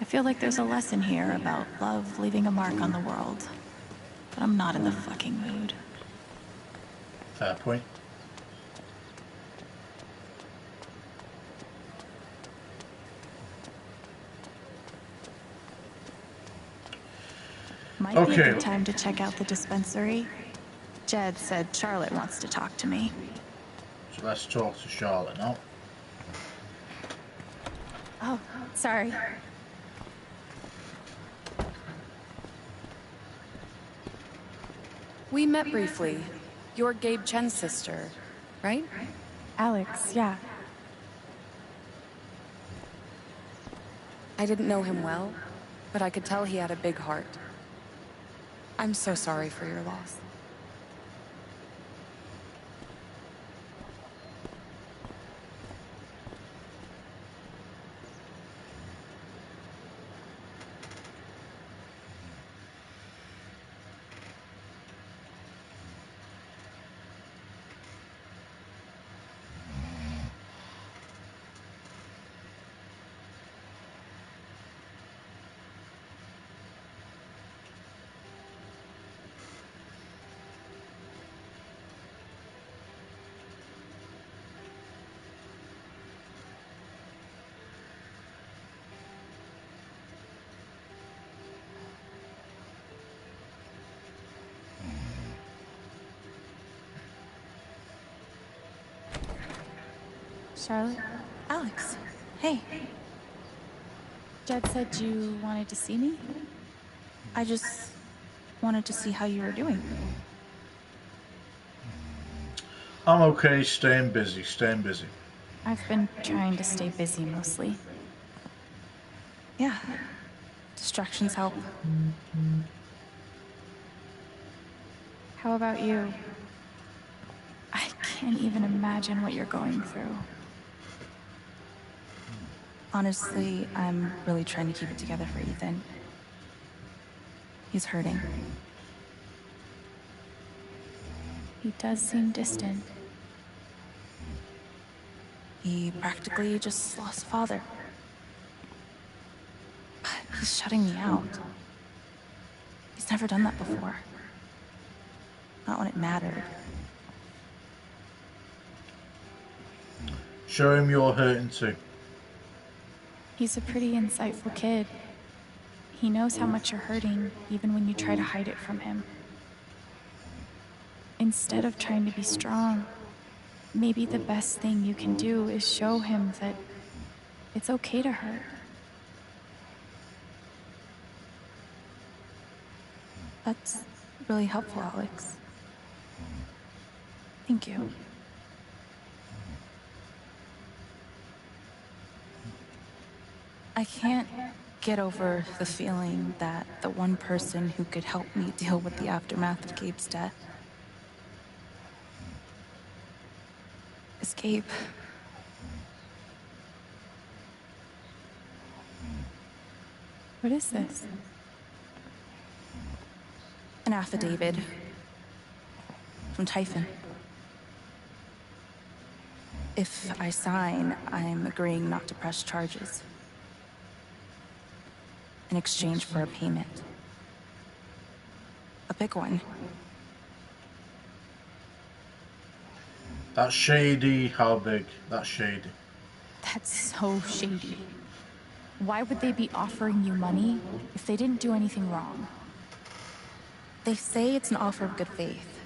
I feel like there's a lesson here about love leaving a mark on the world. But I'm not in the fucking mood. Fair point. Might be a good time to check out the dispensary. Jed said Charlotte wants to talk to me. So let's talk to Charlotte now. Oh, sorry. We met briefly. You're Gabe Chen's sister, right? Alex, yeah. I didn't know him well, but I could tell he had a big heart. I'm so sorry for your loss. Charlotte? Alex, hey. Jed said you wanted to see me? I just wanted to see how you were doing. I'm okay, staying busy. I've been trying to stay busy mostly. Yeah, distractions help. How about you? I can't even imagine what you're going through. Honestly, I'm really trying to keep it together for Ethan. He's hurting. He does seem distant. He practically just lost a father. But he's shutting me out. He's never done that before. Not when it mattered. Show him you're hurting too. He's a pretty insightful kid. He knows how much you're hurting, even when you try to hide it from him. Instead of trying to be strong, maybe the best thing you can do is show him that it's okay to hurt. That's really helpful, Alex. Thank you. I can't get over the feeling that the one person who could help me deal with the aftermath of Gabe's death is Gabe. What is this? An affidavit from Typhon. If I sign, I'm agreeing not to press charges in exchange for a payment. A big one. That's shady. How big? That's shady. That's so shady. Why would they be offering you money if they didn't do anything wrong? They say it's an offer of good faith.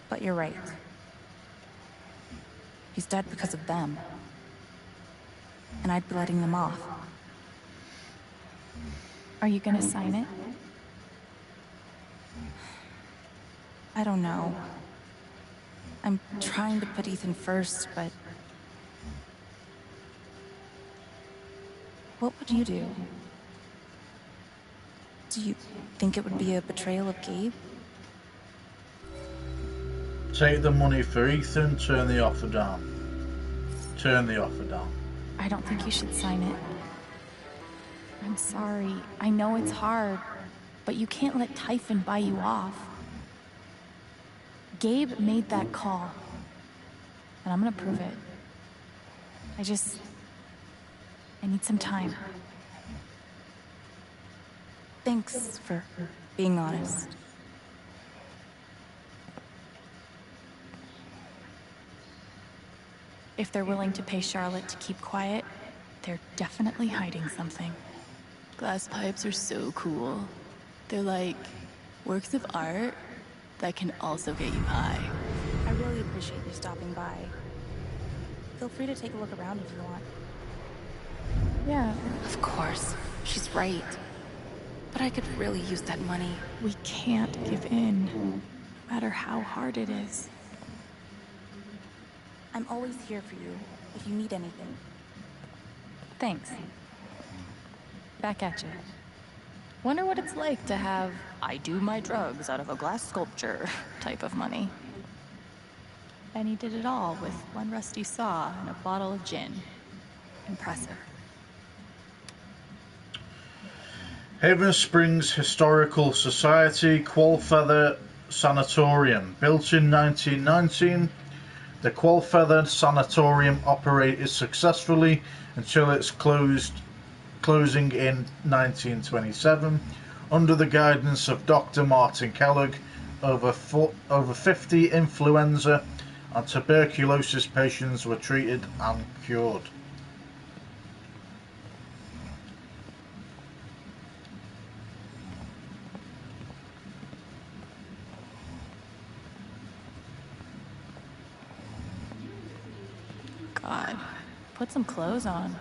But you're right. He's dead because of them. And I'd be letting them off. Are you gonna sign it? I don't know. I'm trying to put Ethan first, but... What would you do? Do you think it would be a betrayal of Gabe? Take the money for Ethan, turn the offer down. Turn the offer down. I don't think you should sign it. I'm sorry. I know it's hard, but you can't let Typhon buy you off. Gabe made that call, and I'm gonna prove it. I need some time. Thanks for being honest. If they're willing to pay Charlotte to keep quiet, they're definitely hiding something. Glass pipes are so cool. They're like works of art that can also get you high. I really appreciate you stopping by. Feel free to take a look around if you want. Yeah. Of course. She's right. But I could really use that money. We can't give in, no matter how hard it is. I'm always here for you, if you need anything. Thanks. Back at you. Wonder what it's like to have I do my drugs out of a glass sculpture type of money. And he did it all with one rusty saw and a bottle of gin. Impressive. Haven Springs Historical Society Qualfeather Sanatorium. Built in 1919, the Qualfeather Sanatorium operated successfully until its closing in 1927. Under the guidance of Dr. Martin Kellogg, over 50 influenza and tuberculosis patients were treated and cured. God, put some clothes on.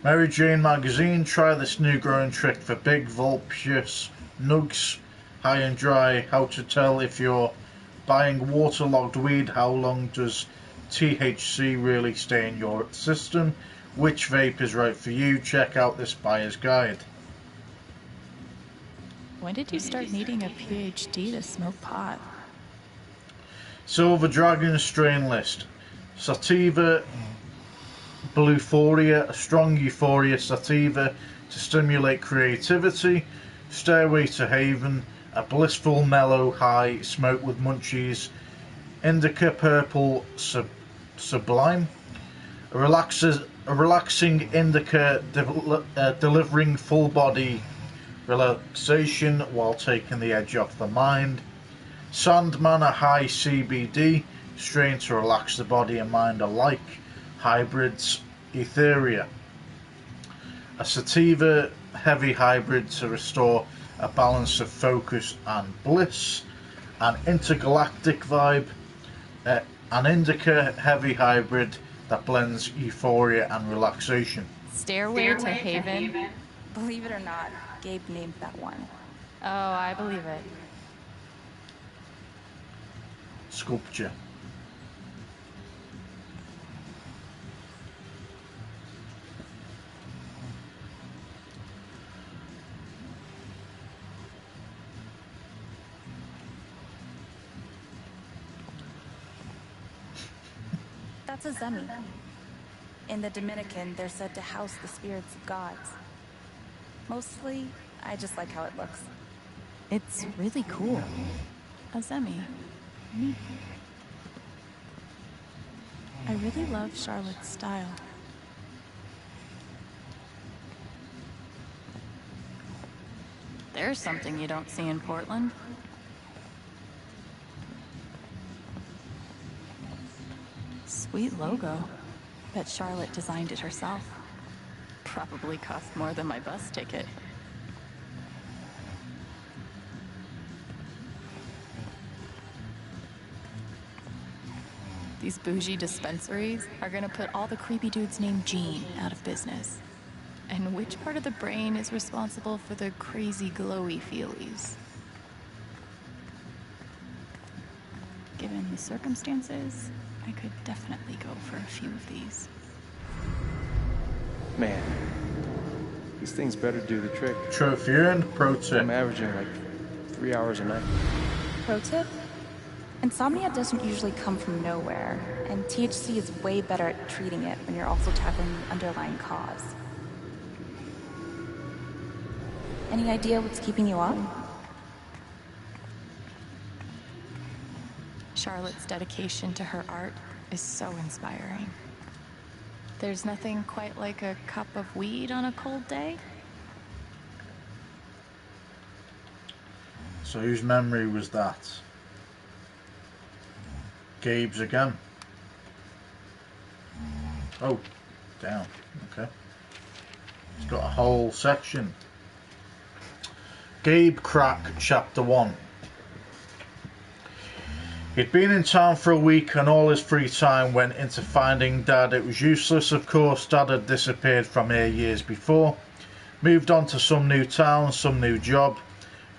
Mary Jane magazine, try this new growing trick for big, voluptuous nugs, high and dry. How to tell if you're buying waterlogged weed, how long does THC really stay in your system, which vape is right for you. Check out this buyer's guide. When did you start needing a PhD to smoke pot? Silver Dragon strain list. Sativa Bluephoria, a strong euphoria sativa to stimulate creativity. Stairway to Haven, a blissful mellow high smoked with munchies. Indica Purple Sublime, a relaxing indica delivering full body relaxation while taking the edge off the mind. Sandman, a high CBD strain to relax the body and mind alike. Hybrids Etheria, a sativa heavy hybrid to restore a balance of focus and bliss. An intergalactic vibe, an indica heavy hybrid that blends euphoria and relaxation. Stairway to Haven? Believe it or not, Gabe named that one. Oh, I believe it. Sculpture. That's a Zemi. In the Dominican, they're said to house the spirits of gods. Mostly, I just like how it looks. It's really cool. A Zemi. Neat. I really love Charlotte's style. There's something you don't see in Portland. Sweet logo. Bet Charlotte designed it herself. Probably cost more than my bus ticket. These bougie dispensaries are gonna put all the creepy dudes named Gene out of business. And which part of the brain is responsible for the crazy glowy feelies? Given the circumstances, I could definitely go for a few of these. Man, these things better do the trick. Trophy earned, pro tip. I'm averaging like 3 hours a night. Pro tip? Insomnia doesn't usually come from nowhere, and THC is way better at treating it when you're also tackling the underlying cause. Any idea what's keeping you up? Charlotte's dedication to her art is so inspiring. There's nothing quite like a cup of weed on a cold day. So whose memory was that? Gabe's again. Oh, damn. Okay. It's got a whole section. Gabe Crack, Chapter 1. He'd been in town for a week and all his free time went into finding Dad. It was useless, of course. Dad had disappeared from here years before. Moved on to some new town, some new job.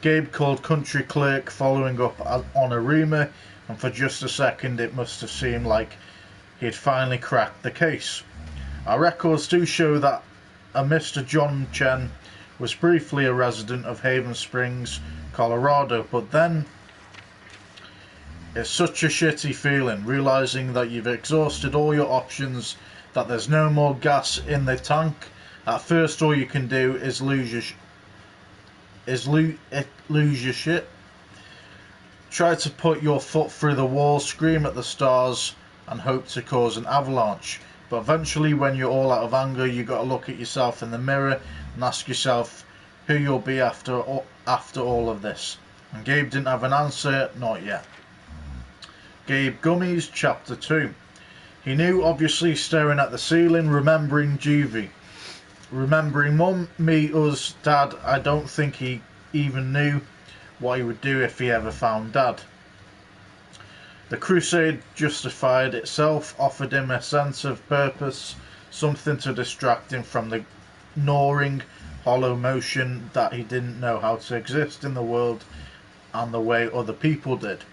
Gabe called country clerk following up on a rumour, and for just a second it must have seemed like he'd finally cracked the case. Our records do show that a Mr. John Chen was briefly a resident of Haven Springs, Colorado, but then it's such a shitty feeling, realising that you've exhausted all your options, that there's no more gas in the tank. At first all you can do is lose your shit. Try to put your foot through the wall, scream at the stars and hope to cause an avalanche. But eventually when you're all out of anger, you got to look at yourself in the mirror and ask yourself who you'll be after all of this. And Gabe didn't have an answer, not yet. Gabe Gummies, Chapter 2. He knew, obviously, staring at the ceiling, remembering Juvie. Remembering Mum, me, us, Dad. I don't think he even knew what he would do if he ever found Dad. The crusade justified itself, offered him a sense of purpose, something to distract him from the gnawing, hollow motion that he didn't know how to exist in the world and the way other people did.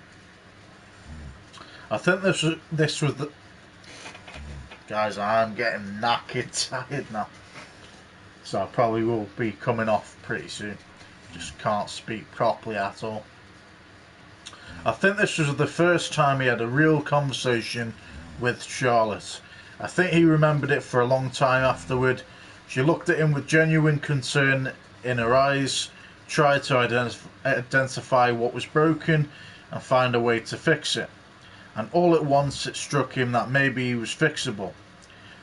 I think this was the... Guys, I'm getting knackered tired now. So I probably will be coming off pretty soon. Just can't speak properly at all. I think this was the first time he had a real conversation with Charlotte. I think he remembered it for a long time afterward. She looked at him with genuine concern in her eyes, tried to identify what was broken and find a way to fix it. And all at once it struck him that maybe he was fixable.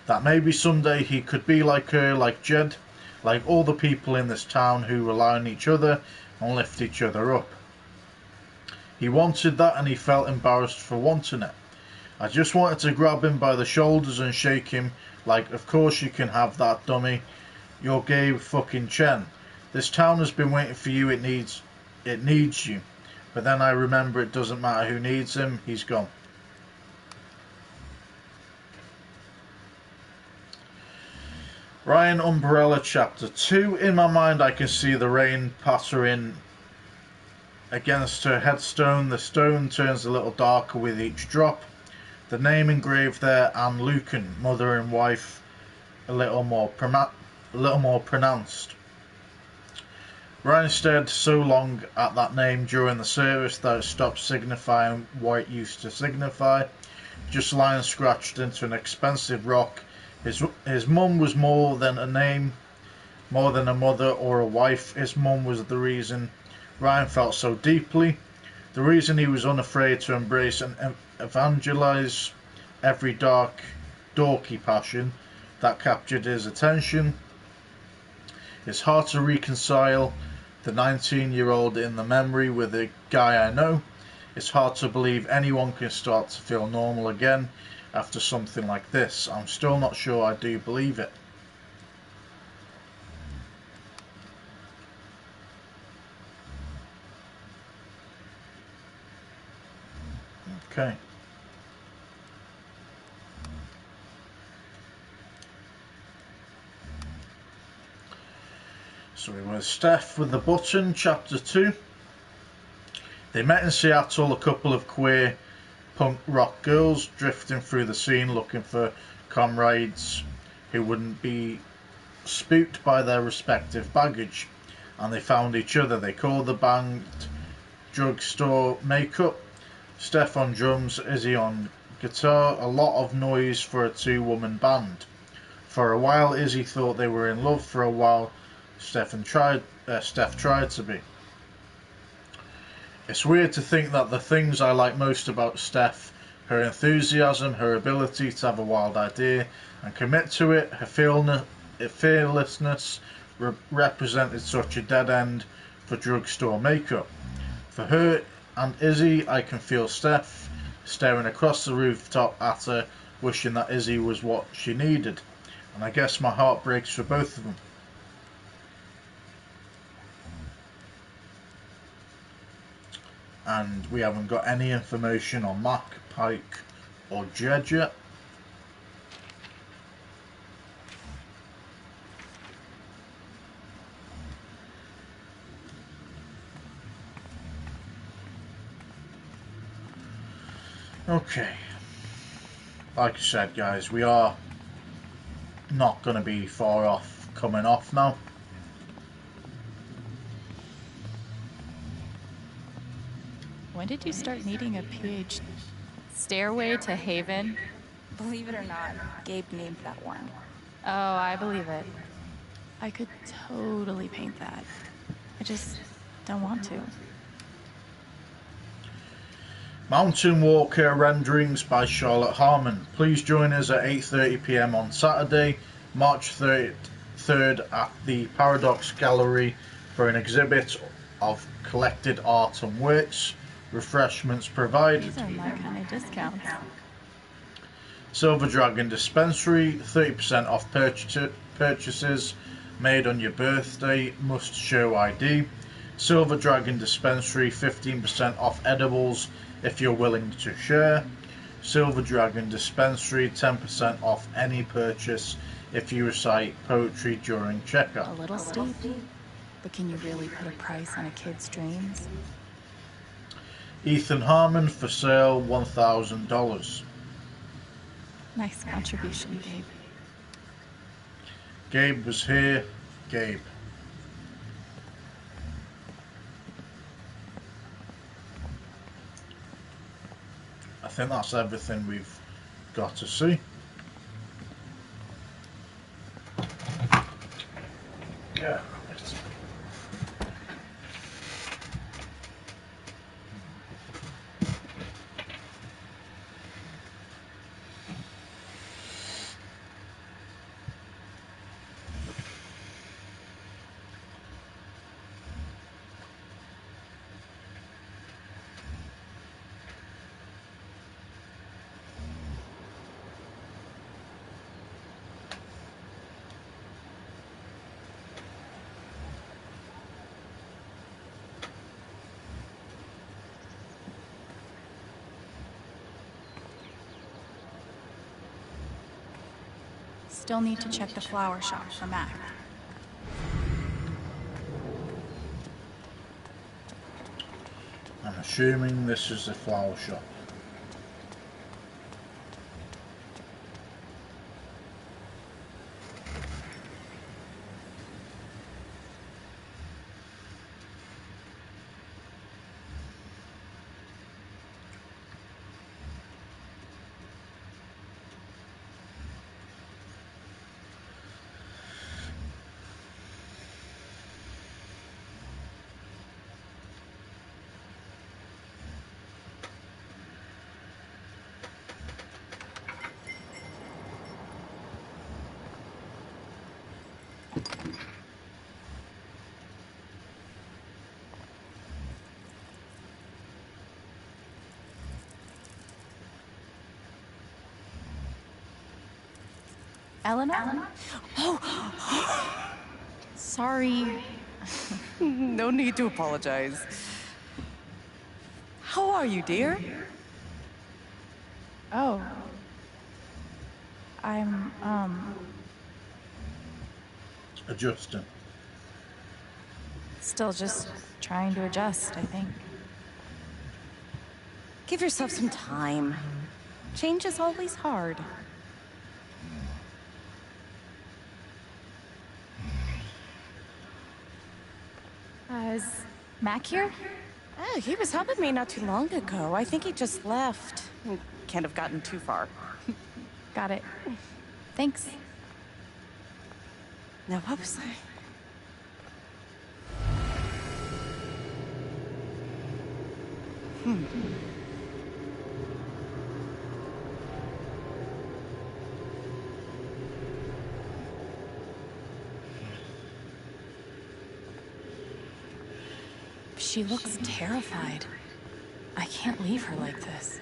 That maybe someday he could be like her, like Jed, like all the people in this town who rely on each other and lift each other up. He wanted that and he felt embarrassed for wanting it. I just wanted to grab him by the shoulders and shake him like, of course you can have that, dummy. You're Gabe fucking Chen. This town has been waiting for you, it needs you. But then I remember it doesn't matter who needs him, he's gone. Ryan Umbrella, Chapter 2. In my mind I can see the rain pattering against her headstone. The stone turns a little darker with each drop. The name engraved there, Anne Lucan, mother and wife, a little more pronounced. Ryan stared so long at that name during the service that it stopped signifying what it used to signify. Just lines scratched into an expensive rock. His mum was more than a name, more than a mother or a wife. His mum was the reason Ryan felt so deeply, the reason he was unafraid to embrace and evangelize every dark, dorky passion that captured his attention. It's hard to reconcile the 19-year-old in the memory with the guy I know. It's hard to believe anyone can start to feel normal again after something like this. I'm still not sure I do believe it. Okay. So we were Steph with the Button, Chapter 2. They met in Seattle, a couple of queer punk rock girls drifting through the scene looking for comrades who wouldn't be spooked by their respective baggage, and they found each other. They called the band Drugstore Makeup. Steph on drums, Izzy on guitar. A lot of noise for a two-woman band. For a while Izzy thought they were in love. For a while Steph tried to be. It's weird to think that the things I like most about Steph, her enthusiasm, her ability to have a wild idea and commit to it, her fearlessness, represented such a dead end for drugstore makeup. For her and Izzy, I can feel Steph staring across the rooftop at her, wishing that Izzy was what she needed. And I guess my heart breaks for both of them. And we haven't got any information on Mac, Pike, or Jed yet. Okay. Like I said, guys, we are not going to be far off coming off now. When did you start needing a PhD? Stairway to Haven? Believe it or not, Gabe named that one. Oh, I believe it. I could totally paint that. I just don't want to. Mountain Walker renderings by Charlotte Harmon. Please join us at 8:30 p.m. on Saturday, March 3rd at the Paradox Gallery for an exhibit of collected art and works. Refreshments provided. These are my kind of discounts. Silver Dragon Dispensary, 30% off purchases made on your birthday, must show ID. Silver Dragon Dispensary, 15% off edibles if you're willing to share. Silver Dragon Dispensary, 10% off any purchase if you recite poetry during checkout. A little steep, but can you really put a price on a kid's dreams? Ethan Harmon for sale, $1,000. Nice contribution, Gabe. Gabe was here. Gabe. I think that's everything we've got to see. Yeah. Still need to check the flower shop for Mac. I'm assuming this is the flower shop. Eleanor? Oh! Sorry. No need to apologize. How are you, dear? Oh. I'm, Adjusting. Still just trying to adjust, I think. Give yourself some time. Change is always hard. Is Mac here? Oh, he was helping me not too long ago. I think he just left. Can't have gotten too far. Got it. Thanks. Now, what was I? She looks terrified. I can't leave her like this.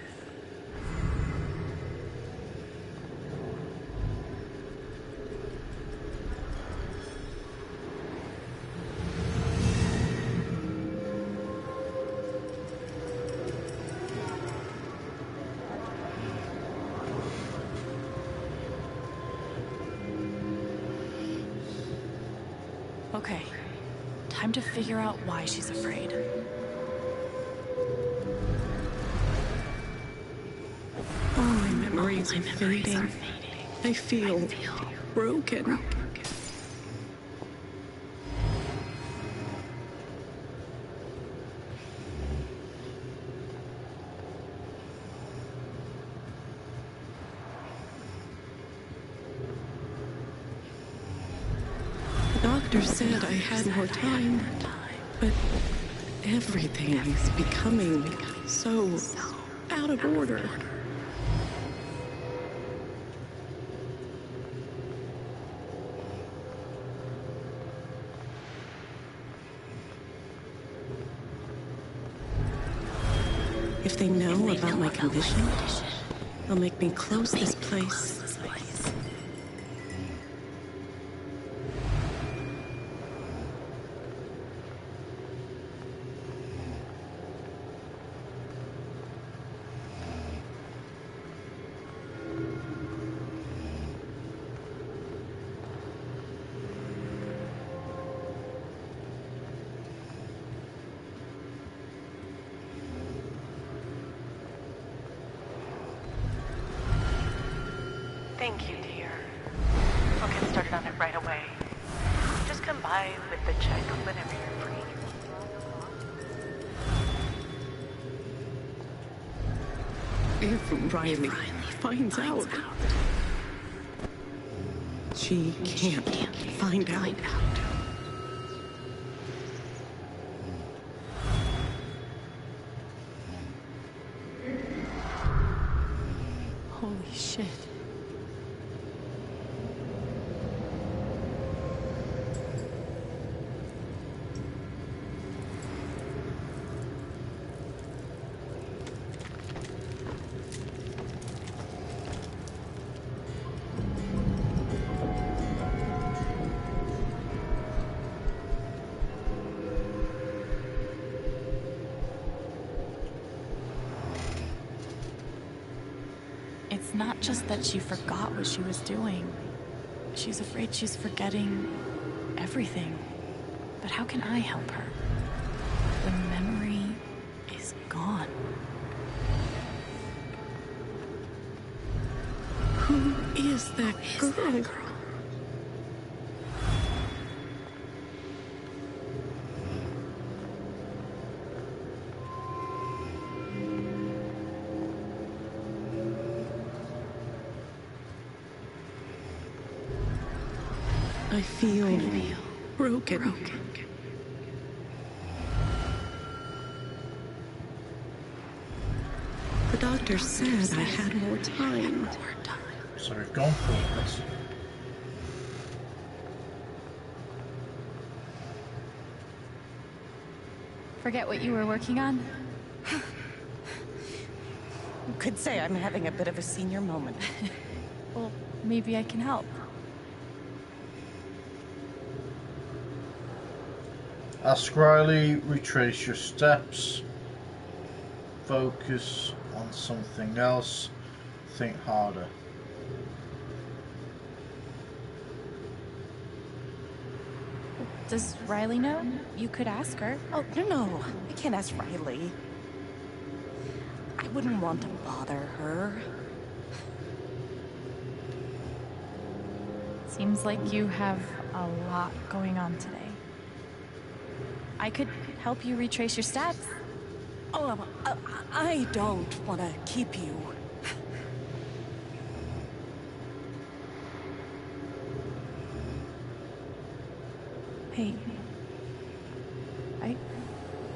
Okay, time to figure out why she's afraid. All my memories are fading. I feel broken. The doctor said I had more time, but everything is becoming so out of order. If they know about my condition, they'll make me close this place. Thank you, dear. I'll get started on it right away. Just come by with the check whenever you're free. If Riley finds out, she can't find out. Holy shit. It's not just that she forgot what she was doing. She's afraid she's forgetting everything. But how can I help her? The memory is gone. Who is that girl? I feel broken. The doctor said I had more time. So we've gone for this. Forget what you were working on? You could say I'm having a bit of a senior moment. Well, maybe I can help. Ask Riley, retrace your steps, focus on something else, think harder. Does Riley know? You could ask her. Oh, no. I can't ask Riley. I wouldn't want to bother her. Seems like you have a lot going on today. I could help you retrace your steps. Oh, I don't want to keep you. Hey, I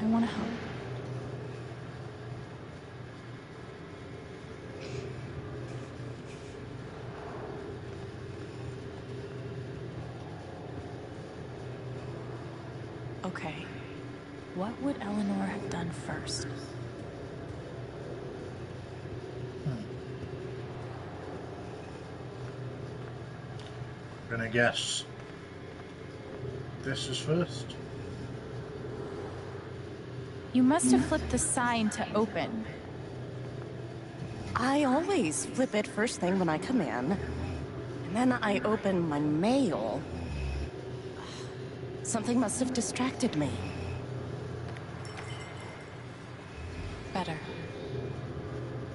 want to help. Okay. What would Eleanor have done first? I'm gonna guess this is first. You must have flipped the sign to open. I always flip it first thing when I come in. And then I open my mail. Something must have distracted me. Better.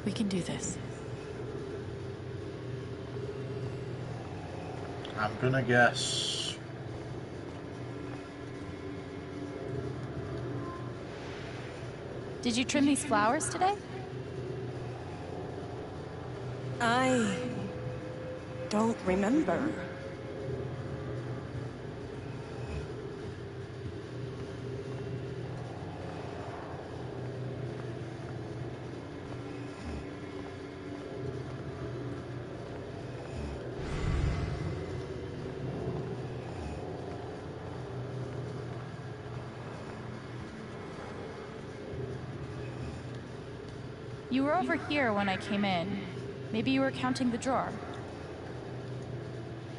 We can do this. I'm gonna guess Did you trim these flowers today? I don't remember. You were over here when I came in. Maybe you were counting the drawer.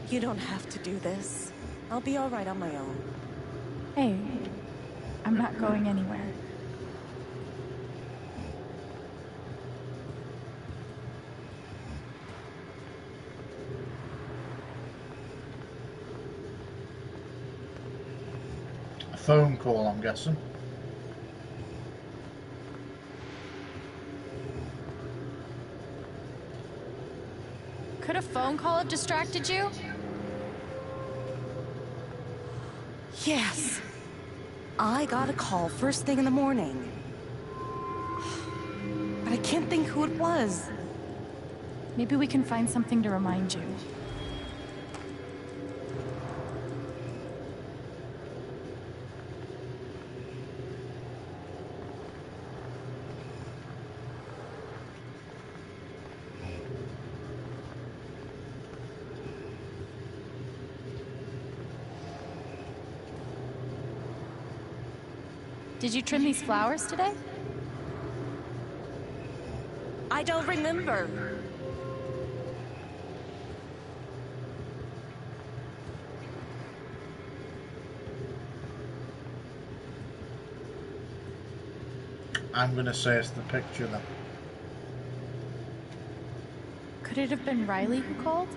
You don't have to do this. I'll be all right on my own. Hey, I'm not going anywhere. a phone call, I'm guessing. Could a phone call have distracted you? Yes. I got a call first thing in the morning. But I can't think who it was. Maybe we can find something to remind you. Did you trim these flowers today? I don't remember. I'm gonna say it's the picture then. Could it have been Riley who called?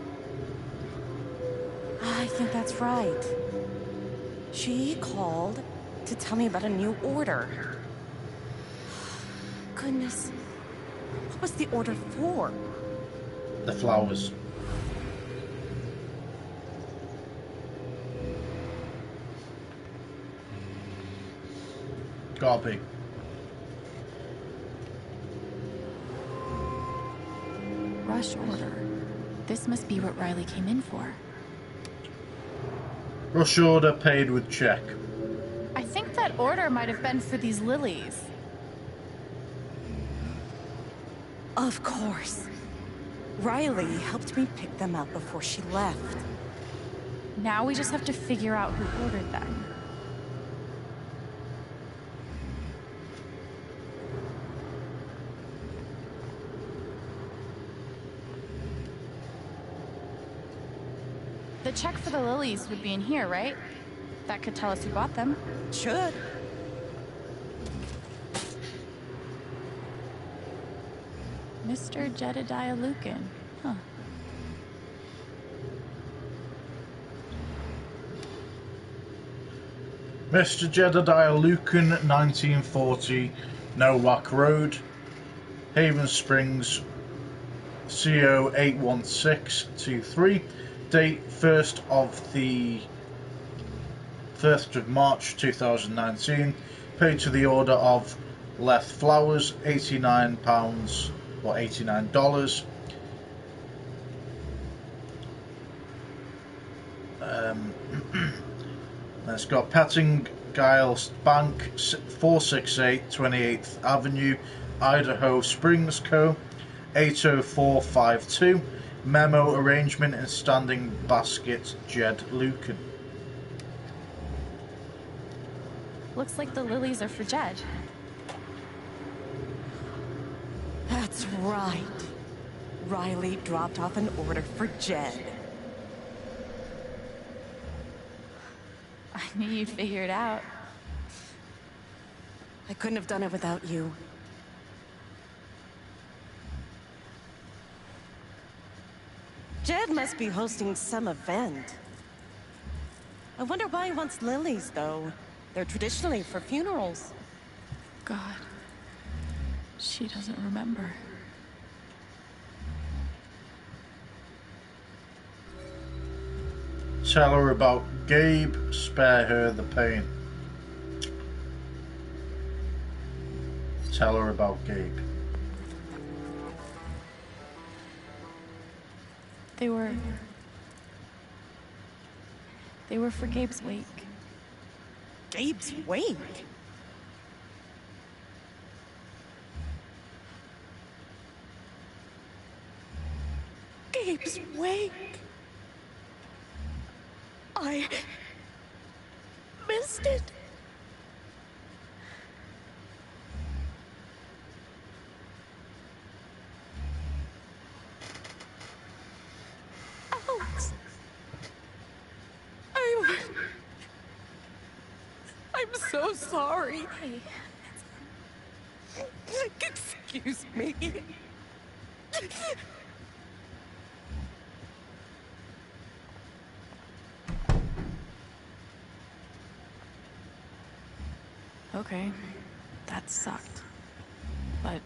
I think that's right. She called to tell me about a new order. Goodness. What was the order for? The flowers. Gotta be. Rush order. This must be what Riley came in for. Rush order paid with check. I think that order might have been for these lilies. Of course. Riley helped me pick them out before she left. Now we just have to figure out who ordered them. The check for the lilies would be in here, right? That could tell us who bought them. Should. Mr. Jedediah Lucan. Huh. Mr. Jedediah Lucan, 1940, Nowak Road, Haven Springs, CO 81623. Date 1st of March 2019. Paid to the order of Leth Flowers, £89 or $89. It's got Pettingale Bank, 468 28th Avenue, Idaho Springs Co. 80452. Memo arrangement in standing basket, Jed Lucan. Looks like the lilies are for Jed. That's right. Riley dropped off an order for Jed. I knew you'd figure it out. I couldn't have done it without you. Jed must be hosting some event. I wonder why he wants lilies, though. They're traditionally for funerals. God. She doesn't remember. Tell her about Gabe, spare her the pain. Tell her about Gabe. They were for Gabe's wake. Gabe's wake? Gabe's wake? I missed it. Alex. I'm so sorry. Excuse me. Okay, that sucked. But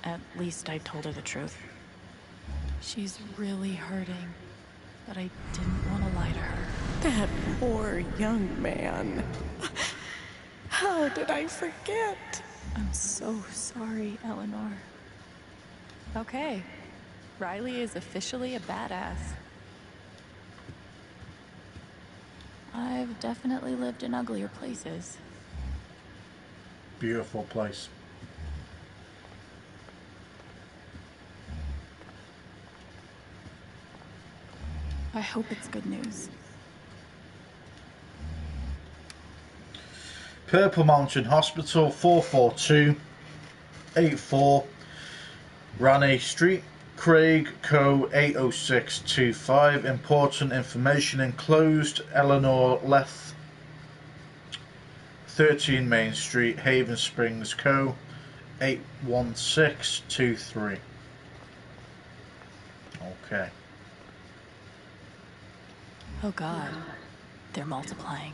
at least I told her the truth. She's really hurting, but I didn't want to lie to her. That poor young man. How did I forget? I'm so sorry, Eleanor. Okay, Riley is officially a badass. I've definitely lived in uglier places. Beautiful place. I hope it's good news. Purple Mountain Hospital, 44284 Raney Street, Craig Co. 80625. Important information enclosed. Eleanor Leth, 13 Main Street, Haven Springs Co. 81623. Okay. Oh God, they're multiplying.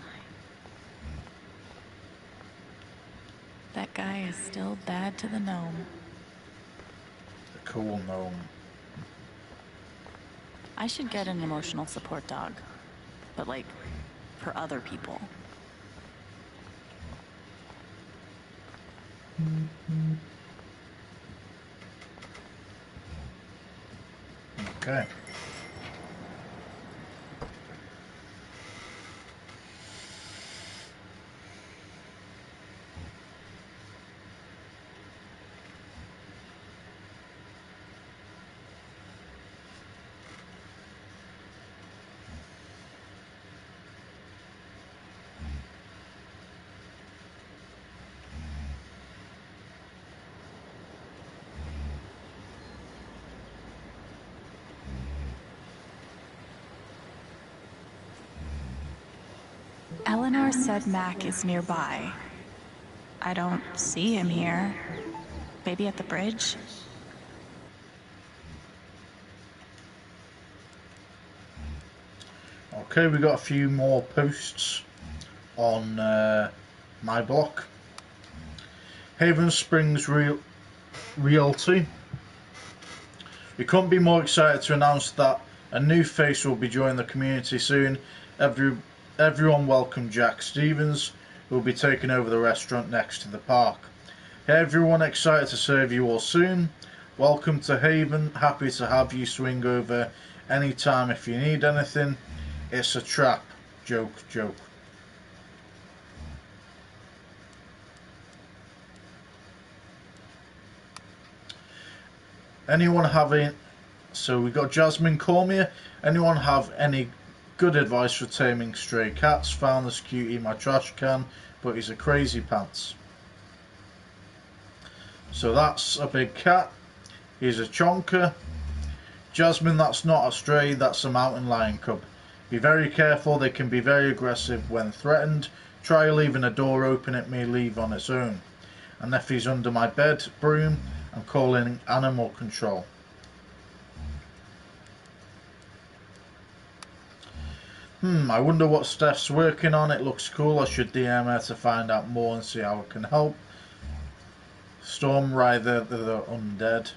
That guy is still bad to the gnome. The cool gnome. I should get an emotional support dog, but like, for other people. Okay. Eleanor said Mac is nearby. I don't see him here. Maybe at the bridge? Okay, we got a few more posts on my block. Haven Springs Realty. We couldn't be more excited to announce that a new face will be joining the community soon. Everyone welcome Jack Stevens, who will be taking over the restaurant next to the park. Hey everyone, excited to serve you all soon. Welcome to Haven, happy to have you swing over anytime if you need anything. It's a trap. Joke, joke. Anyone having... So we got Jasmine Cormier. Anyone have any Good advice for taming stray cats. Found this cutie in my trash can, but he's a crazy pants. So that's a big cat. He's a chonker. Jasmine, that's not a stray, that's a mountain lion cub. Be very careful, they can be very aggressive when threatened. Try leaving a door open, it may leave on its own. And if he's under my bed, broom, I'm calling animal control. I wonder what Steph's working on. It looks cool. I should DM her to find out more and see how I can help. Storm Rider the undead.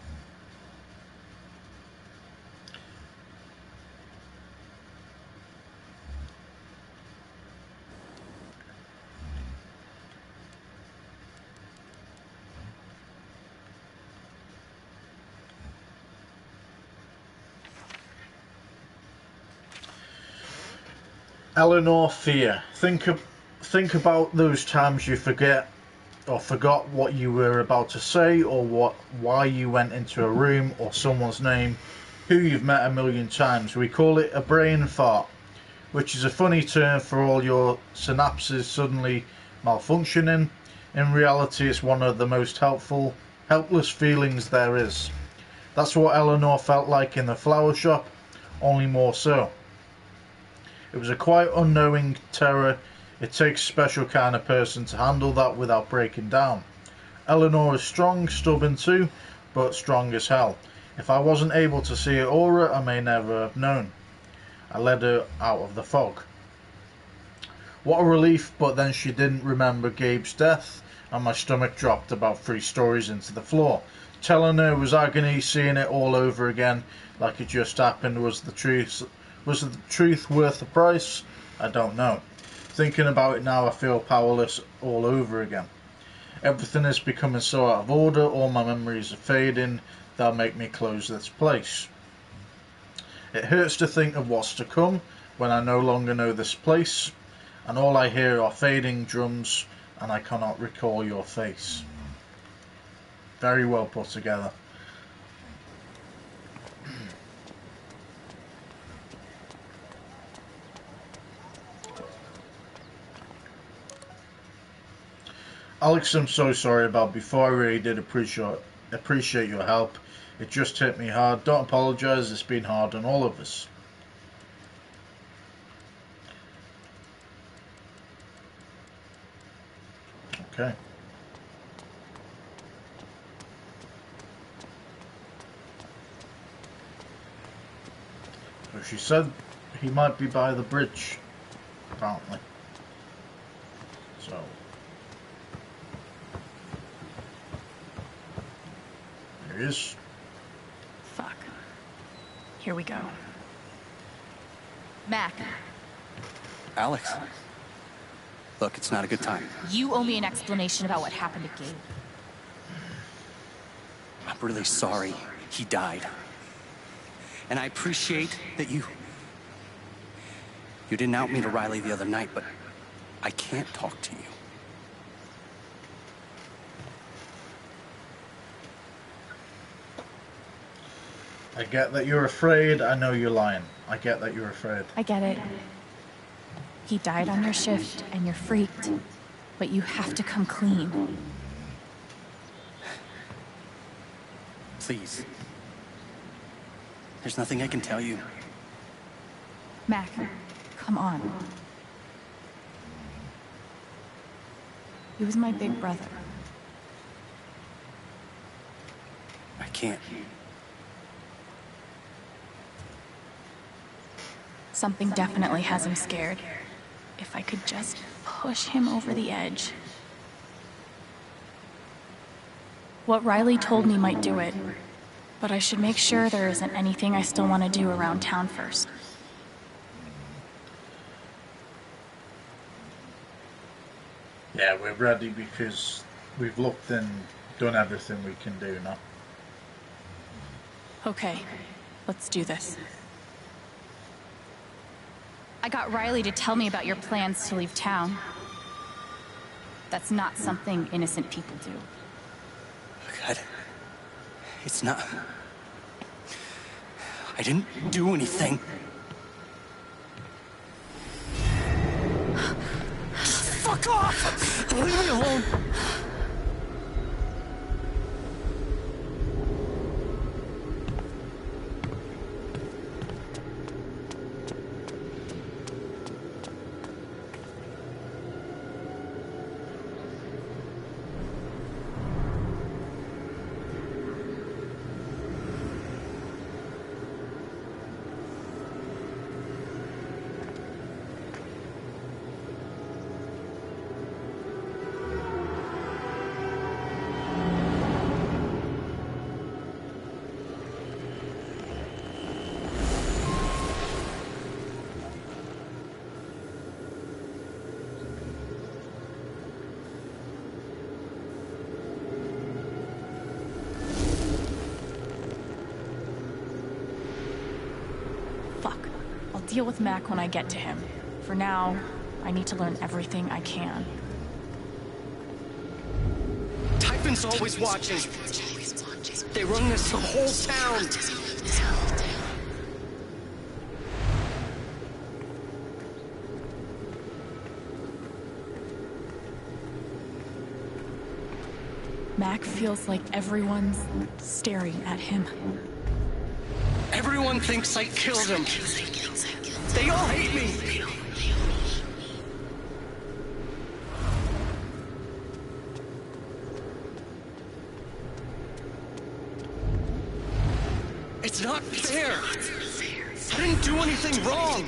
Eleanor Fear. Think about those times you forgot what you were about to say, or why you went into a room, or someone's name who you've met a million times. We call it a brain fart, which is a funny term for all your synapses suddenly malfunctioning. In reality, it's one of the most helpless feelings there is. That's what Eleanor felt like in the flower shop, only more so. It was a quite unknowing terror. It takes a special kind of person to handle that without breaking down. Eleanor is strong, stubborn too, but strong as hell. If I wasn't able to see her aura, I may never have known. I led her out of the fog. What a relief, but then she didn't remember Gabe's death, and my stomach dropped about 3 stories into the floor. Telling her was agony, seeing it all over again like it just happened. Was the truth worth the price? I don't know. Thinking about it now, I feel powerless all over again. Everything is becoming so out of order, all my memories are fading. That'll make me close this place. It hurts to think of what's to come when I no longer know this place, and all I hear are fading drums, and I cannot recall your face. Very well put together. Alex, I'm so sorry about before. I really did appreciate your help. It just hit me hard. Don't apologize, it's been hard on all of us. Okay. So she said he might be by the bridge, apparently. So there he is. Fuck. Here we go. Mac, Alex. Look, it's not a good time. you owe me an explanation about what happened to Gabe. I'm really sorry he died. And I appreciate that you didn't out me to Riley the other night, but I can't talk to you. I get that you're afraid. I know you're lying. I get that you're afraid. I get it. He died on your shift, and you're freaked. But you have to come clean. Please. There's nothing I can tell you. Mac, come on. He was my big brother. I can't. Something definitely has him scared. If I could just push him over the edge. What Riley told me might do it, but I should make sure there isn't anything I still want to do around town first. Yeah, we're ready because we've looked and done everything we can do now. Okay, let's do this. I got Riley to tell me about your plans to leave town. That's not something innocent people do. God. It's not... I didn't do anything. Fuck off! Leave me alone! Deal with Mac when I get to him. For now, I need to learn everything I can. Typhon's always watching. They run this whole town. Mac feels like everyone's staring at him. Everyone thinks I killed him. They all hate me. It's not fair. I didn't do anything wrong.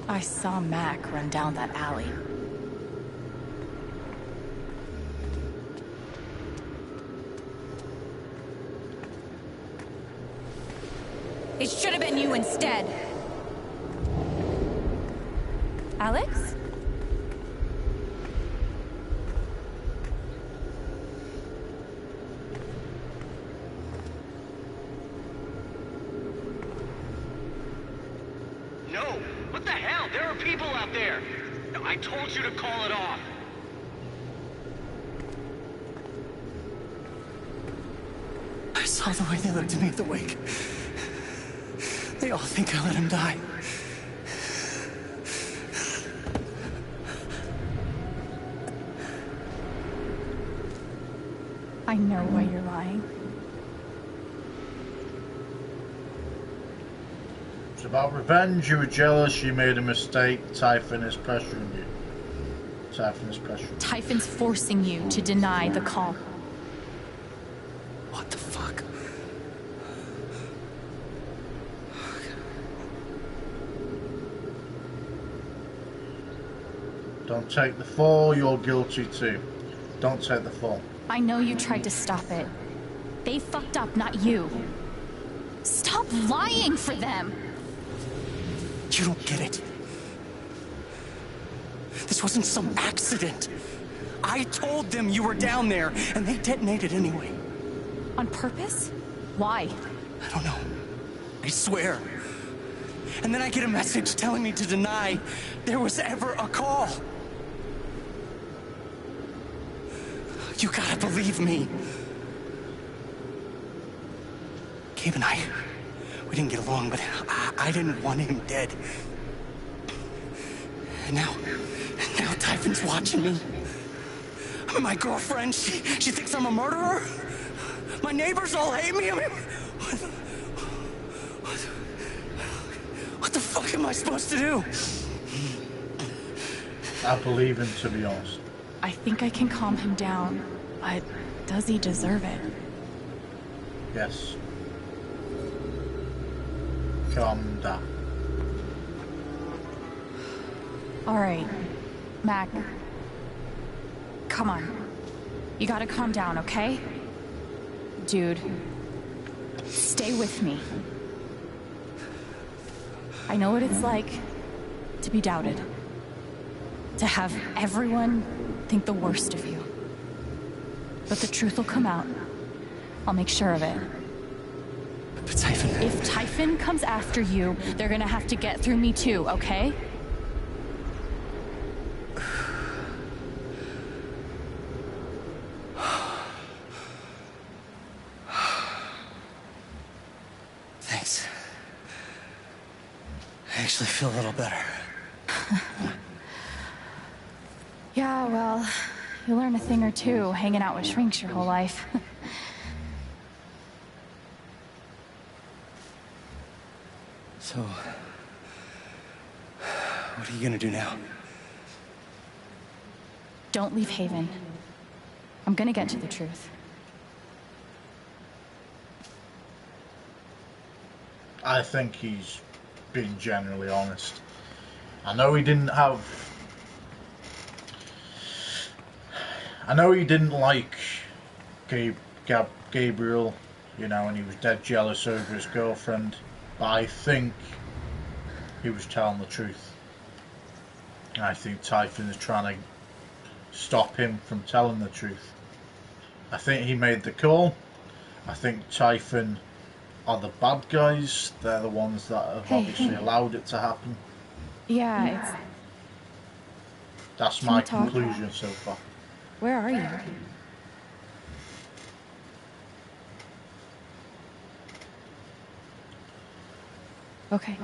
I saw Mac run down that alley. It should have been you instead. Alex? No! What the hell? There are people out there! No, I told you to call it off! I saw the way they looked at me at the wake. They all think I let him die. I know why you're lying. It's about revenge. You were jealous. You made a mistake. Typhon is pressuring you. Typhon is pressuring you. Typhon's forcing you to deny the call. What the fuck? Don't take the fall. You're guilty too. Don't take the fall. I know you tried to stop it. They fucked up, not you. Stop lying for them! You don't get it. This wasn't some accident. I told them you were down there, and they detonated anyway. On purpose? Why? I don't know. I swear. And then I get a message telling me to deny there was ever a call. You gotta believe me. Gabe and I, we didn't get along, but I didn't want him dead. And now Typhon's watching me. My girlfriend, she thinks I'm a murderer. My neighbors all hate me. I mean, what the fuck am I supposed to do? I believe him, to be honest. I think I can calm him down, but does he deserve it? Yes. Calm down. All right, Mac. Come on. You gotta calm down, okay? Dude, stay with me. I know what it's like to be doubted. To have everyone think the worst of you. But the truth will come out. I'll make sure of it. But Typhon... If Typhon comes after you, they're gonna have to get through me too, okay? Thanks. actually feel a little better. Yeah, well, you learn a thing or two hanging out with shrinks your whole life. So, what are you gonna do now? Don't leave Haven. I'm gonna get to the truth. I think he's been generally honest. I know he didn't have... I know he didn't like Gabriel, you know, and he was dead jealous over his girlfriend, but I think he was telling the truth. And I think Typhon is trying to stop him from telling the truth. I think he made the call. I think Typhon are the bad guys. They're the ones that have obviously allowed it to happen. Yeah, That's my conclusion so far. Where are you? Okay.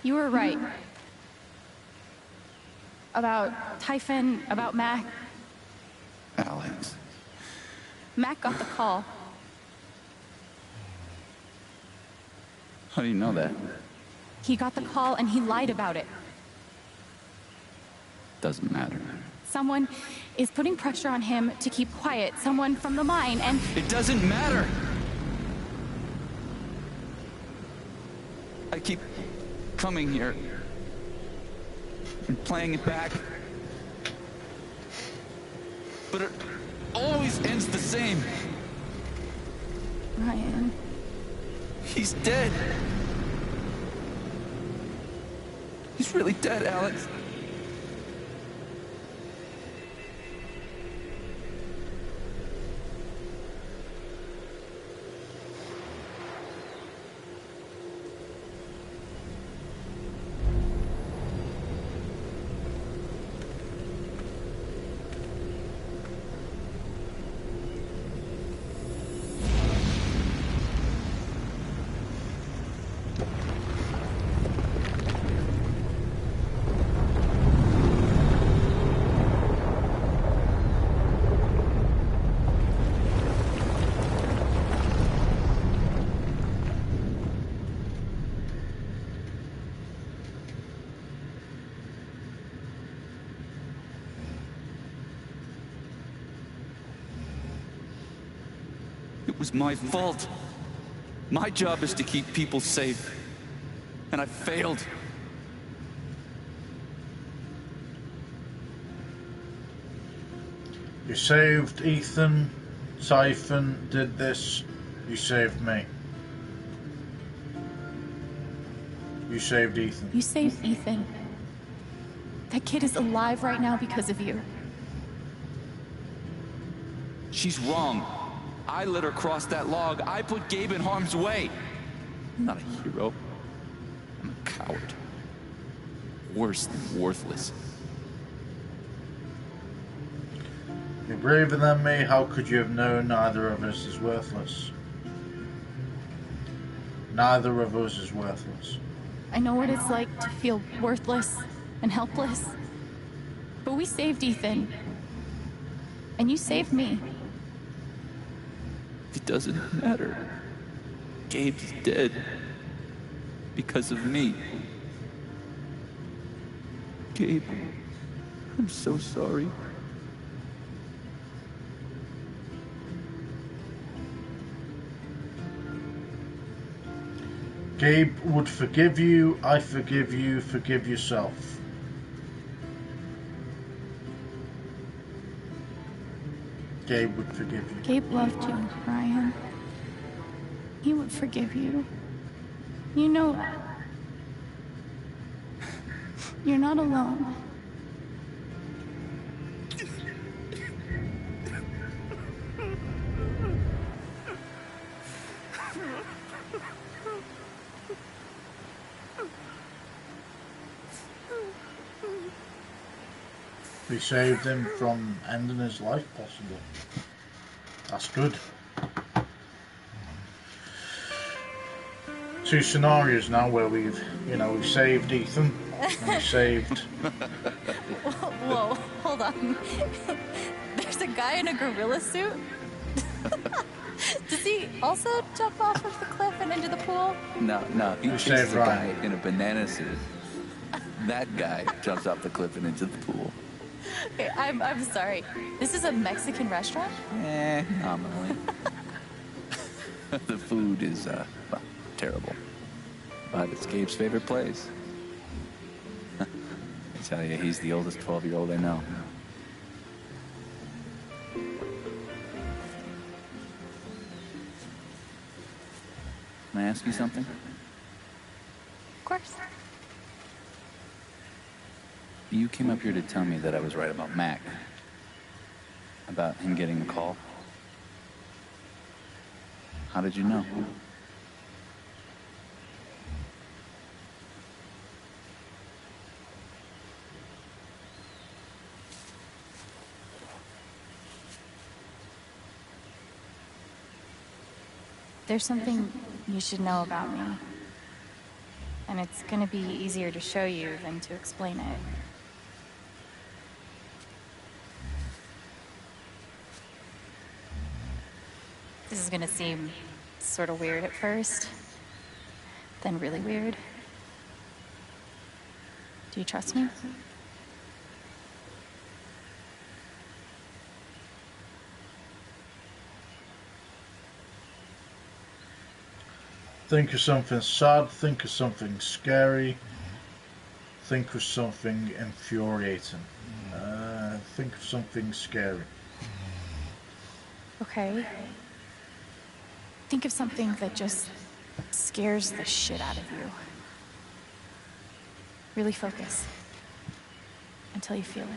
You were right. About Typhon, about Mac. Alex. Mac got the call. How do you know that? He got the call and he lied about it. Doesn't matter. Someone is putting pressure on him to keep quiet. Someone from the mine, and... It doesn't matter! I keep coming here and playing it back, but it always ends the same. Ryan. He's dead. He's really dead, Alex. It was my fault. My job is to keep people safe. And I failed. You saved Ethan. Typhon did this. You saved me. You saved Ethan. You saved Ethan. That kid is alive right now because of you. She's wrong. I let her cross that log. I put Gabe in harm's way. I'm not a hero. I'm a coward. Worse than worthless. You're braver than me. How could you have known neither of us is worthless? Neither of us is worthless. I know what it's like to feel worthless and helpless. But we saved Ethan. And you saved me. It doesn't matter. Gabe's dead. Because of me. Gabe, I'm so sorry. Gabe would forgive you. I forgive you. Forgive yourself. Gabe would forgive you. Gabe loved you, Ryan. He would forgive you. You know that. You're not alone. We saved him from ending his life, possibly. That's good. 2 scenarios now where we've saved Ethan and we saved. Whoa, hold on. There's a guy in a gorilla suit? Does he also jump off of the cliff and into the pool? No, he You chases saved a guy Ryan. in a banana suit. That guy jumps off the cliff and into the pool. Okay, I'm sorry. This is a Mexican restaurant? Nominally. The food is, well, terrible. But it's Gabe's favorite place. I tell you, he's the oldest 12-year-old I know. Can I ask you something? Of course. You came up here to tell me that I was right about Mac. About him getting the call. How did you know? There's something you should know about me. And it's gonna be easier to show you than to explain it. This is gonna seem sort of weird at first, then really weird. Do you trust me? Think of something sad, think of something scary, think of something infuriating. Think of something scary. Okay. Think of something that just scares the shit out of you. Really focus. Until you feel it.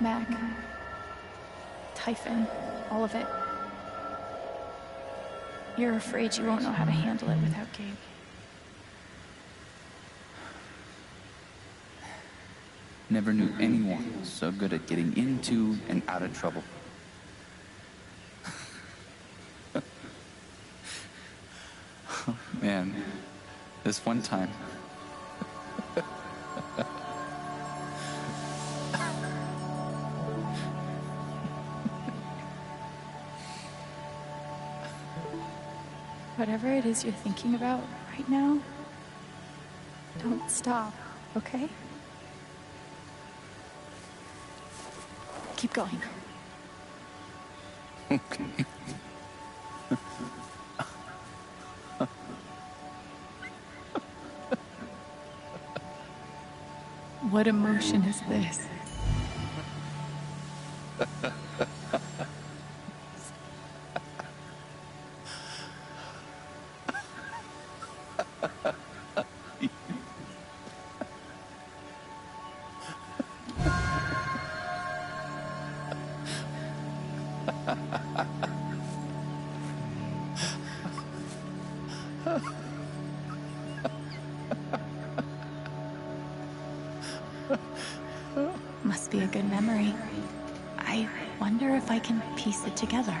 Mac, Typhon, all of it. You're afraid you won't know how to handle it without Gabe. Never knew anyone so good at getting into and out of trouble. Oh, man, this one time. Whatever it is you're thinking about right now, don't stop, okay? Keep going. Okay. What emotion is this? Must be a good memory. I wonder if I can piece it together.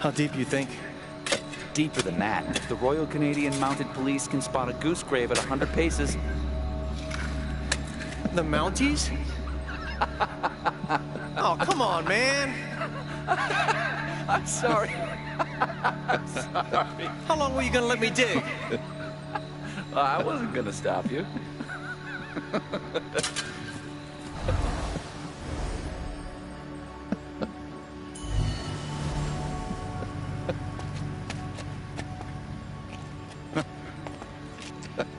How deep you think? Deeper than that. The Royal Canadian Mounted Police can spot a goose grave at 100 paces. The Mounties? Oh, come on, man. I'm sorry. I'm sorry. How long were you gonna let me dig? I wasn't gonna stop you.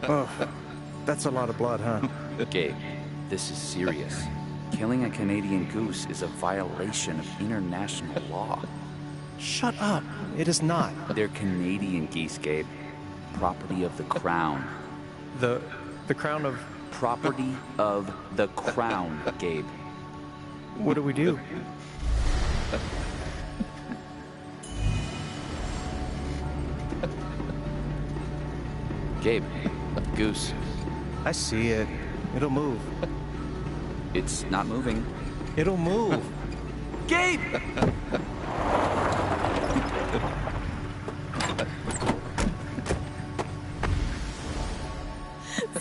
Oh, that's a lot of blood, huh? Gabe, this is serious. Killing a Canadian goose is a violation of international law. Shut up. It is not. They're Canadian geese, Gabe. Property of the Crown. The Crown of... Property of the Crown, Gabe. What do we do? Gabe, goose. I see it. It'll move. It's not moving. It'll move. Gabe!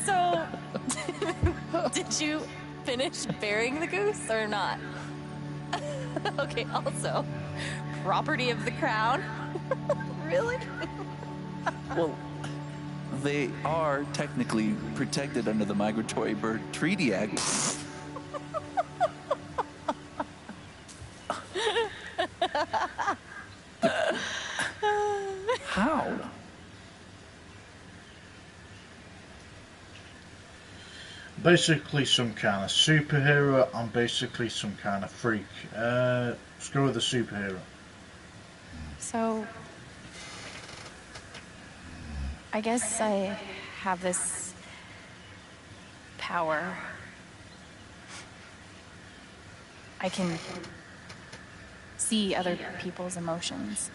So, did you finish burying the goose or not? Okay, also, property of the Crown? Really? Well, they are technically protected under the Migratory Bird Treaty Act. How? Basically some kind of superhero. I'm basically some kind of freak. Let's go with the superhero. So, I guess I have this power. I can see other people's emotions.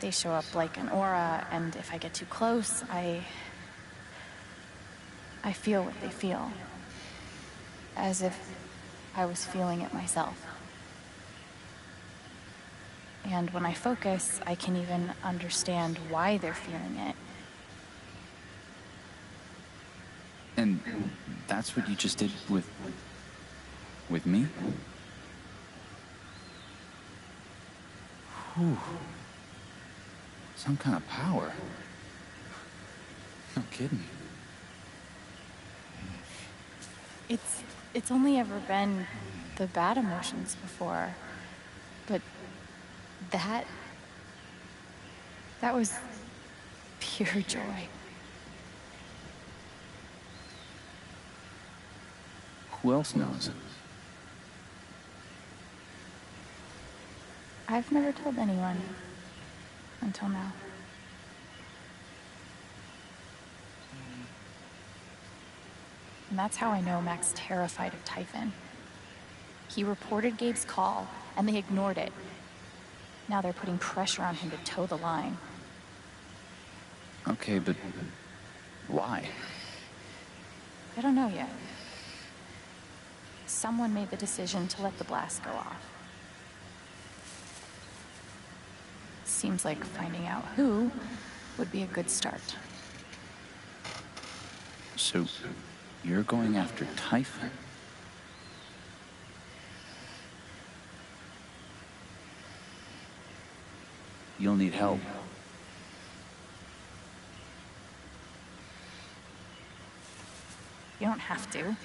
They show up like an aura, and if I get too close, I feel what they feel. As if I was feeling it myself. And when I focus, I can even understand why they're feeling it. And that's what you just did with me? Whew. Some kind of power. No kidding. It's only ever been the bad emotions before, but that was pure joy. Who else knows? I've never told anyone until now. And that's how I know Mac's terrified of Typhon. He reported Gabe's call, and they ignored it. Now they're putting pressure on him to toe the line. Okay, but why? I don't know yet. Someone made the decision to let the blast go off. Seems like finding out who would be a good start. So, you're going after Typhon? You'll need help. You don't have to.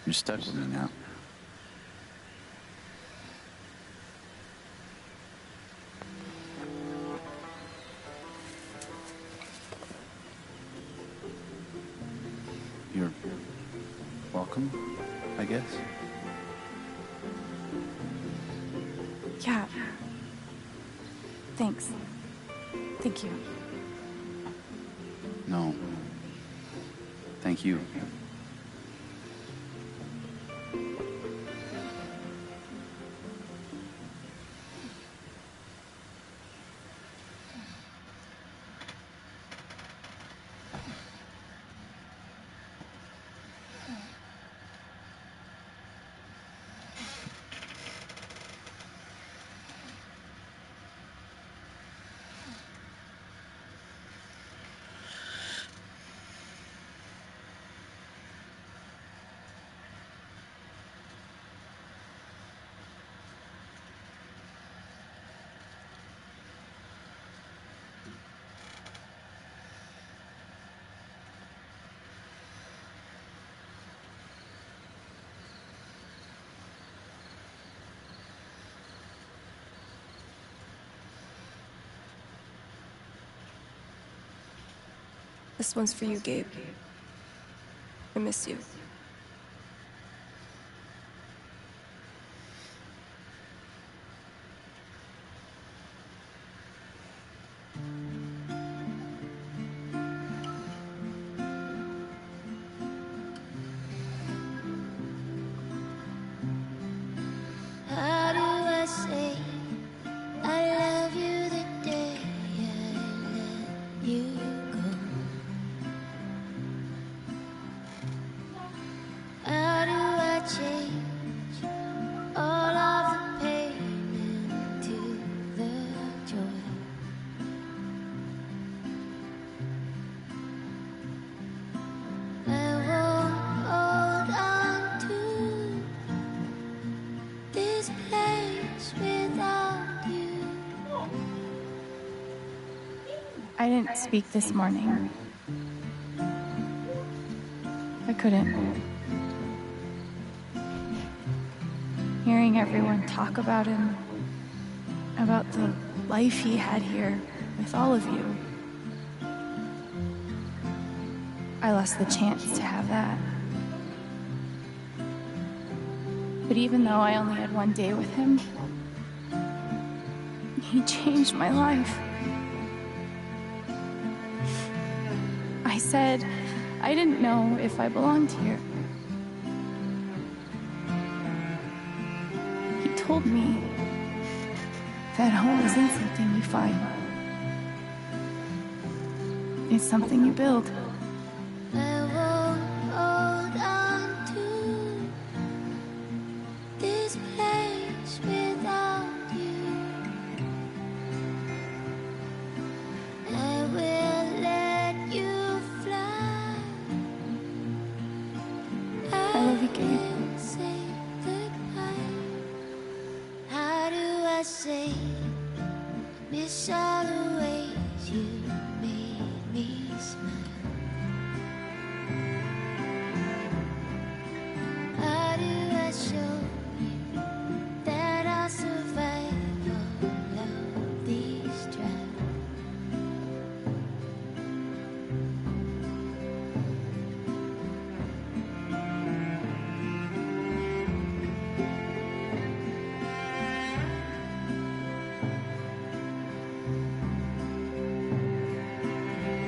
You're stuck with me now. You're welcome, I guess. Yeah. Thanks. Thank you. No. Thank you. This one's for you, Gabe. I miss you. How do I say I love you the day I let you go? How do I change all of the pain into the joy? I won't hold on to this place without you. I didn't speak this morning. I couldn't. Hearing everyone talk about him, about the life he had here with all of you, I lost the chance to have that. But even though I only had one day with him, he changed my life. I said I didn't know if I belonged here. He told me that home isn't something you find. It's something you build. I won't hold on to this place without you. I will let you fly. I love you, Gabe. will say goodbye. How do I say miss all the ways you made me smile? How do I show you that I'll survive all of these trials?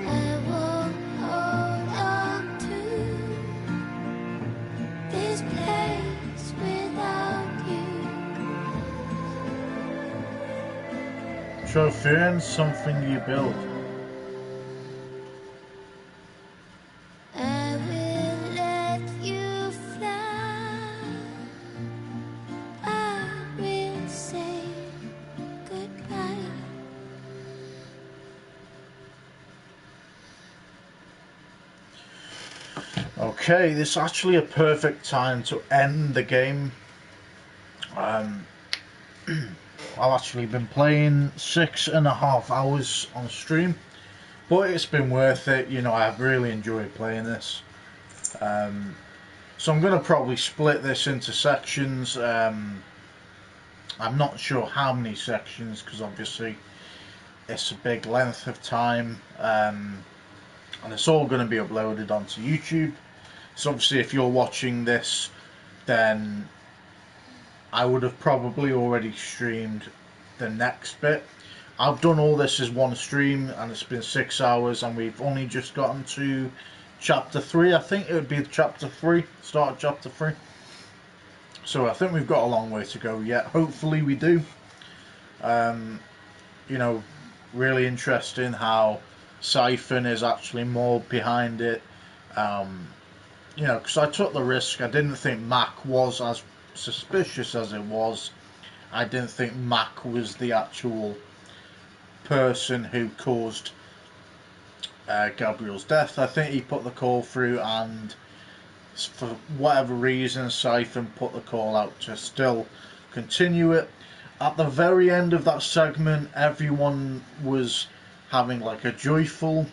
I won't hold on to this place without you. Trophy and something you build. I will let you fly. I will say goodbye. Okay, this is actually a perfect time to end the game. I've actually been playing 6.5 hours on stream, but it's been worth it. You know, I've really enjoyed playing this. So I'm going to probably split this into sections. I'm not sure how many sections, because obviously it's a big length of time, and it's all going to be uploaded onto YouTube. So obviously if you're watching this, then I would have probably already streamed the next bit. I've done all this as one stream, and it's been 6 hours, and we've only just gotten to chapter 3. I think it would be chapter 3, start of chapter 3. So I think we've got a long way to go yet. Hopefully we do. You know, really interesting how Siphon is actually more behind it. You know, because I took the risk. I didn't think Mac was as suspicious as it was. I didn't think Mac was the actual person who caused Gabriel's death. I think he put the call through, and for whatever reason Siphon put the call out to still continue it. At the very end of that segment, everyone was having like a joyful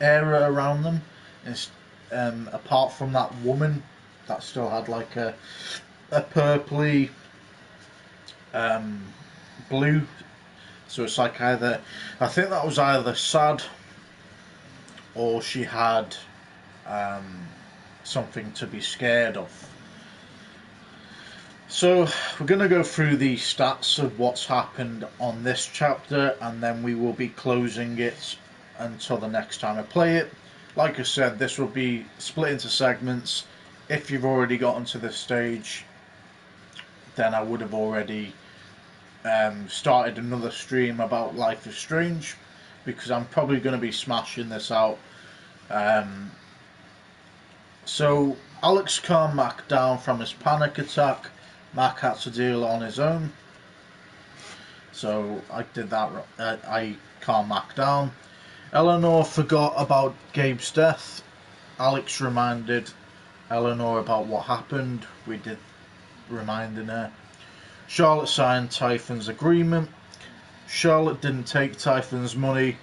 era around them. It's, apart from that woman that still had like a purpley blue. So it's like either, I think that was either sad or she had something to be scared of. So we're going to go through the stats of what's happened on this chapter, and then we will be closing it until the next time I play it. Like I said, this will be split into segments. If you've already gotten to this stage, then I would have already started another stream about Life is Strange, because I'm probably going to be smashing this out. So Alex calmed Mac down from his panic attack. Mac had to deal on his own, so I did that. I calmed Mac down. Eleanor forgot about Gabe's death. Alex reminded Eleanor about what happened. We did reminding her. Charlotte signed Typhon's agreement. Charlotte didn't take Typhon's money.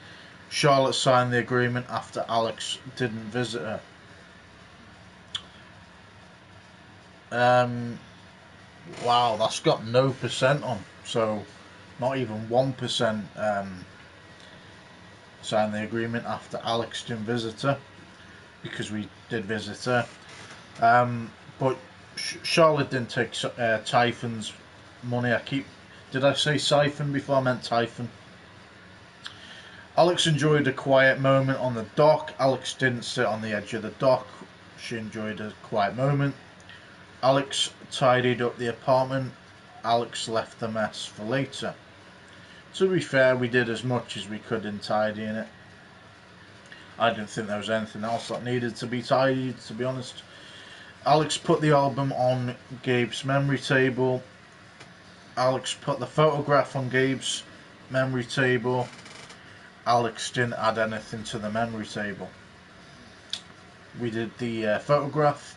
Charlotte signed the agreement after Alex didn't visit her. Wow, that's got no percent on, so not even 1% signed the agreement after Alex didn't visit her, because we did visit her. But Charlotte didn't take Typhon's money. Did I say Siphon before? I meant Typhon. Alex enjoyed a quiet moment on the dock. Alex didn't sit on the edge of the dock. She enjoyed a quiet moment. Alex tidied up the apartment. Alex left the mess for later. To be fair, we did as much as we could in tidying it. I didn't think there was anything else that needed to be tidied, to be honest. Alex put the album on Gabe's memory table. Alex put the photograph on Gabe's memory table. Alex didn't add anything to the memory table. We did the photograph.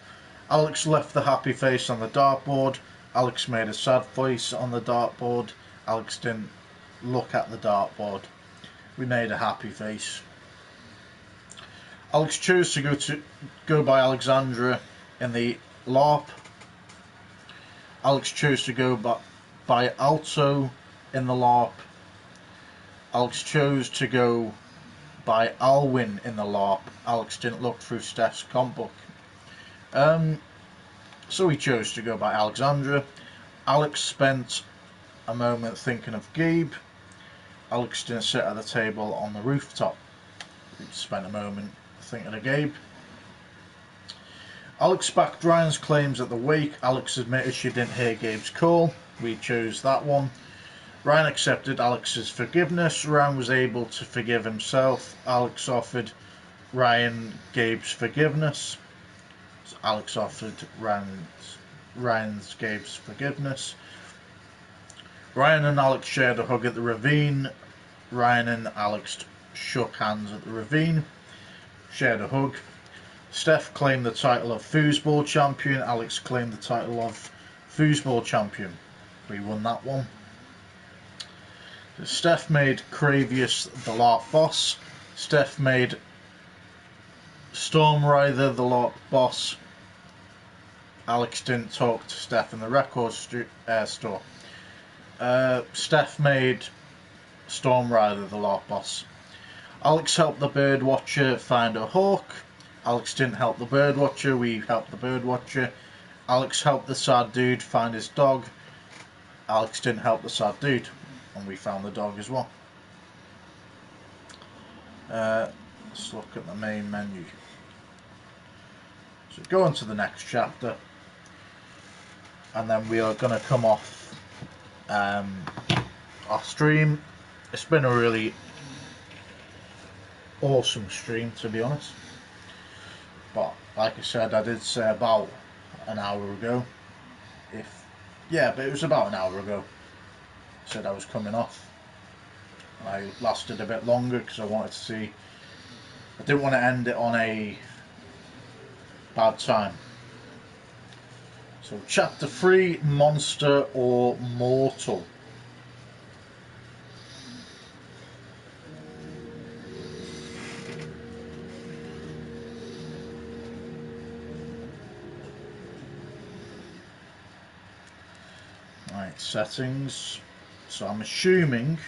Alex left the happy face on the dartboard. Alex made a sad face on the dartboard. Alex didn't look at the dartboard. We made a happy face. Alex chose to go by Alexandra in the LARP. Alex chose to go by Alto in the LARP. Alex chose to go by Alwyn in the LARP. Alex didn't look through Steph's comp book. So he chose to go by Alexandra. Alex spent a moment thinking of Gabe. Alex didn't sit at the table on the rooftop. He spent a moment thinking of Gabe. Alex backed Ryan's claims at the wake. Alex admitted she didn't hear Gabe's call. We chose that one. Ryan accepted Alex's forgiveness. Ryan was able to forgive himself. Alex offered Ryan Gabe's forgiveness. So Alex offered Ryan's Gabe's forgiveness. Ryan and Alex shared a hug at the ravine. Ryan and Alex shook hands at the ravine. Shared a hug. Steph claimed the title of foosball champion. Alex claimed the title of foosball champion. We won that one. Steph made Cravius the LARP boss. Steph made Stormrider the LARP boss. Alex didn't talk to Steph in the record store. Steph made Stormrider the LARP boss. Alex helped the birdwatcher find a hawk. Alex didn't help the birdwatcher. We helped the birdwatcher. Alex helped the sad dude find his dog. Alex didn't help the sad dude, and we found the dog as well. Let's look at the main menu. So go on to the next chapter, and then we are going to come off our stream. It's been a really awesome stream, to be honest. But like I said, I did say about an hour ago. But it was about an hour ago. I said I was coming off. I lasted a bit longer because I wanted to see. I didn't want to end it on a bad time. So chapter 3, Monster or Mortal. Right, settings. So I'm assuming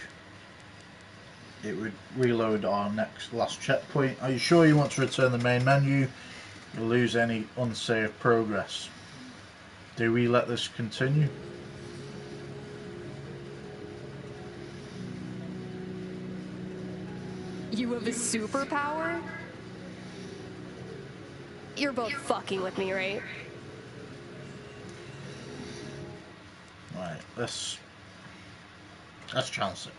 it would reload our last checkpoint. Are you sure you want to return the main menu? You'll lose any unsaved progress. Do we let this continue? You have a superpower? You're both fucking with me, right? Right, let's chance it.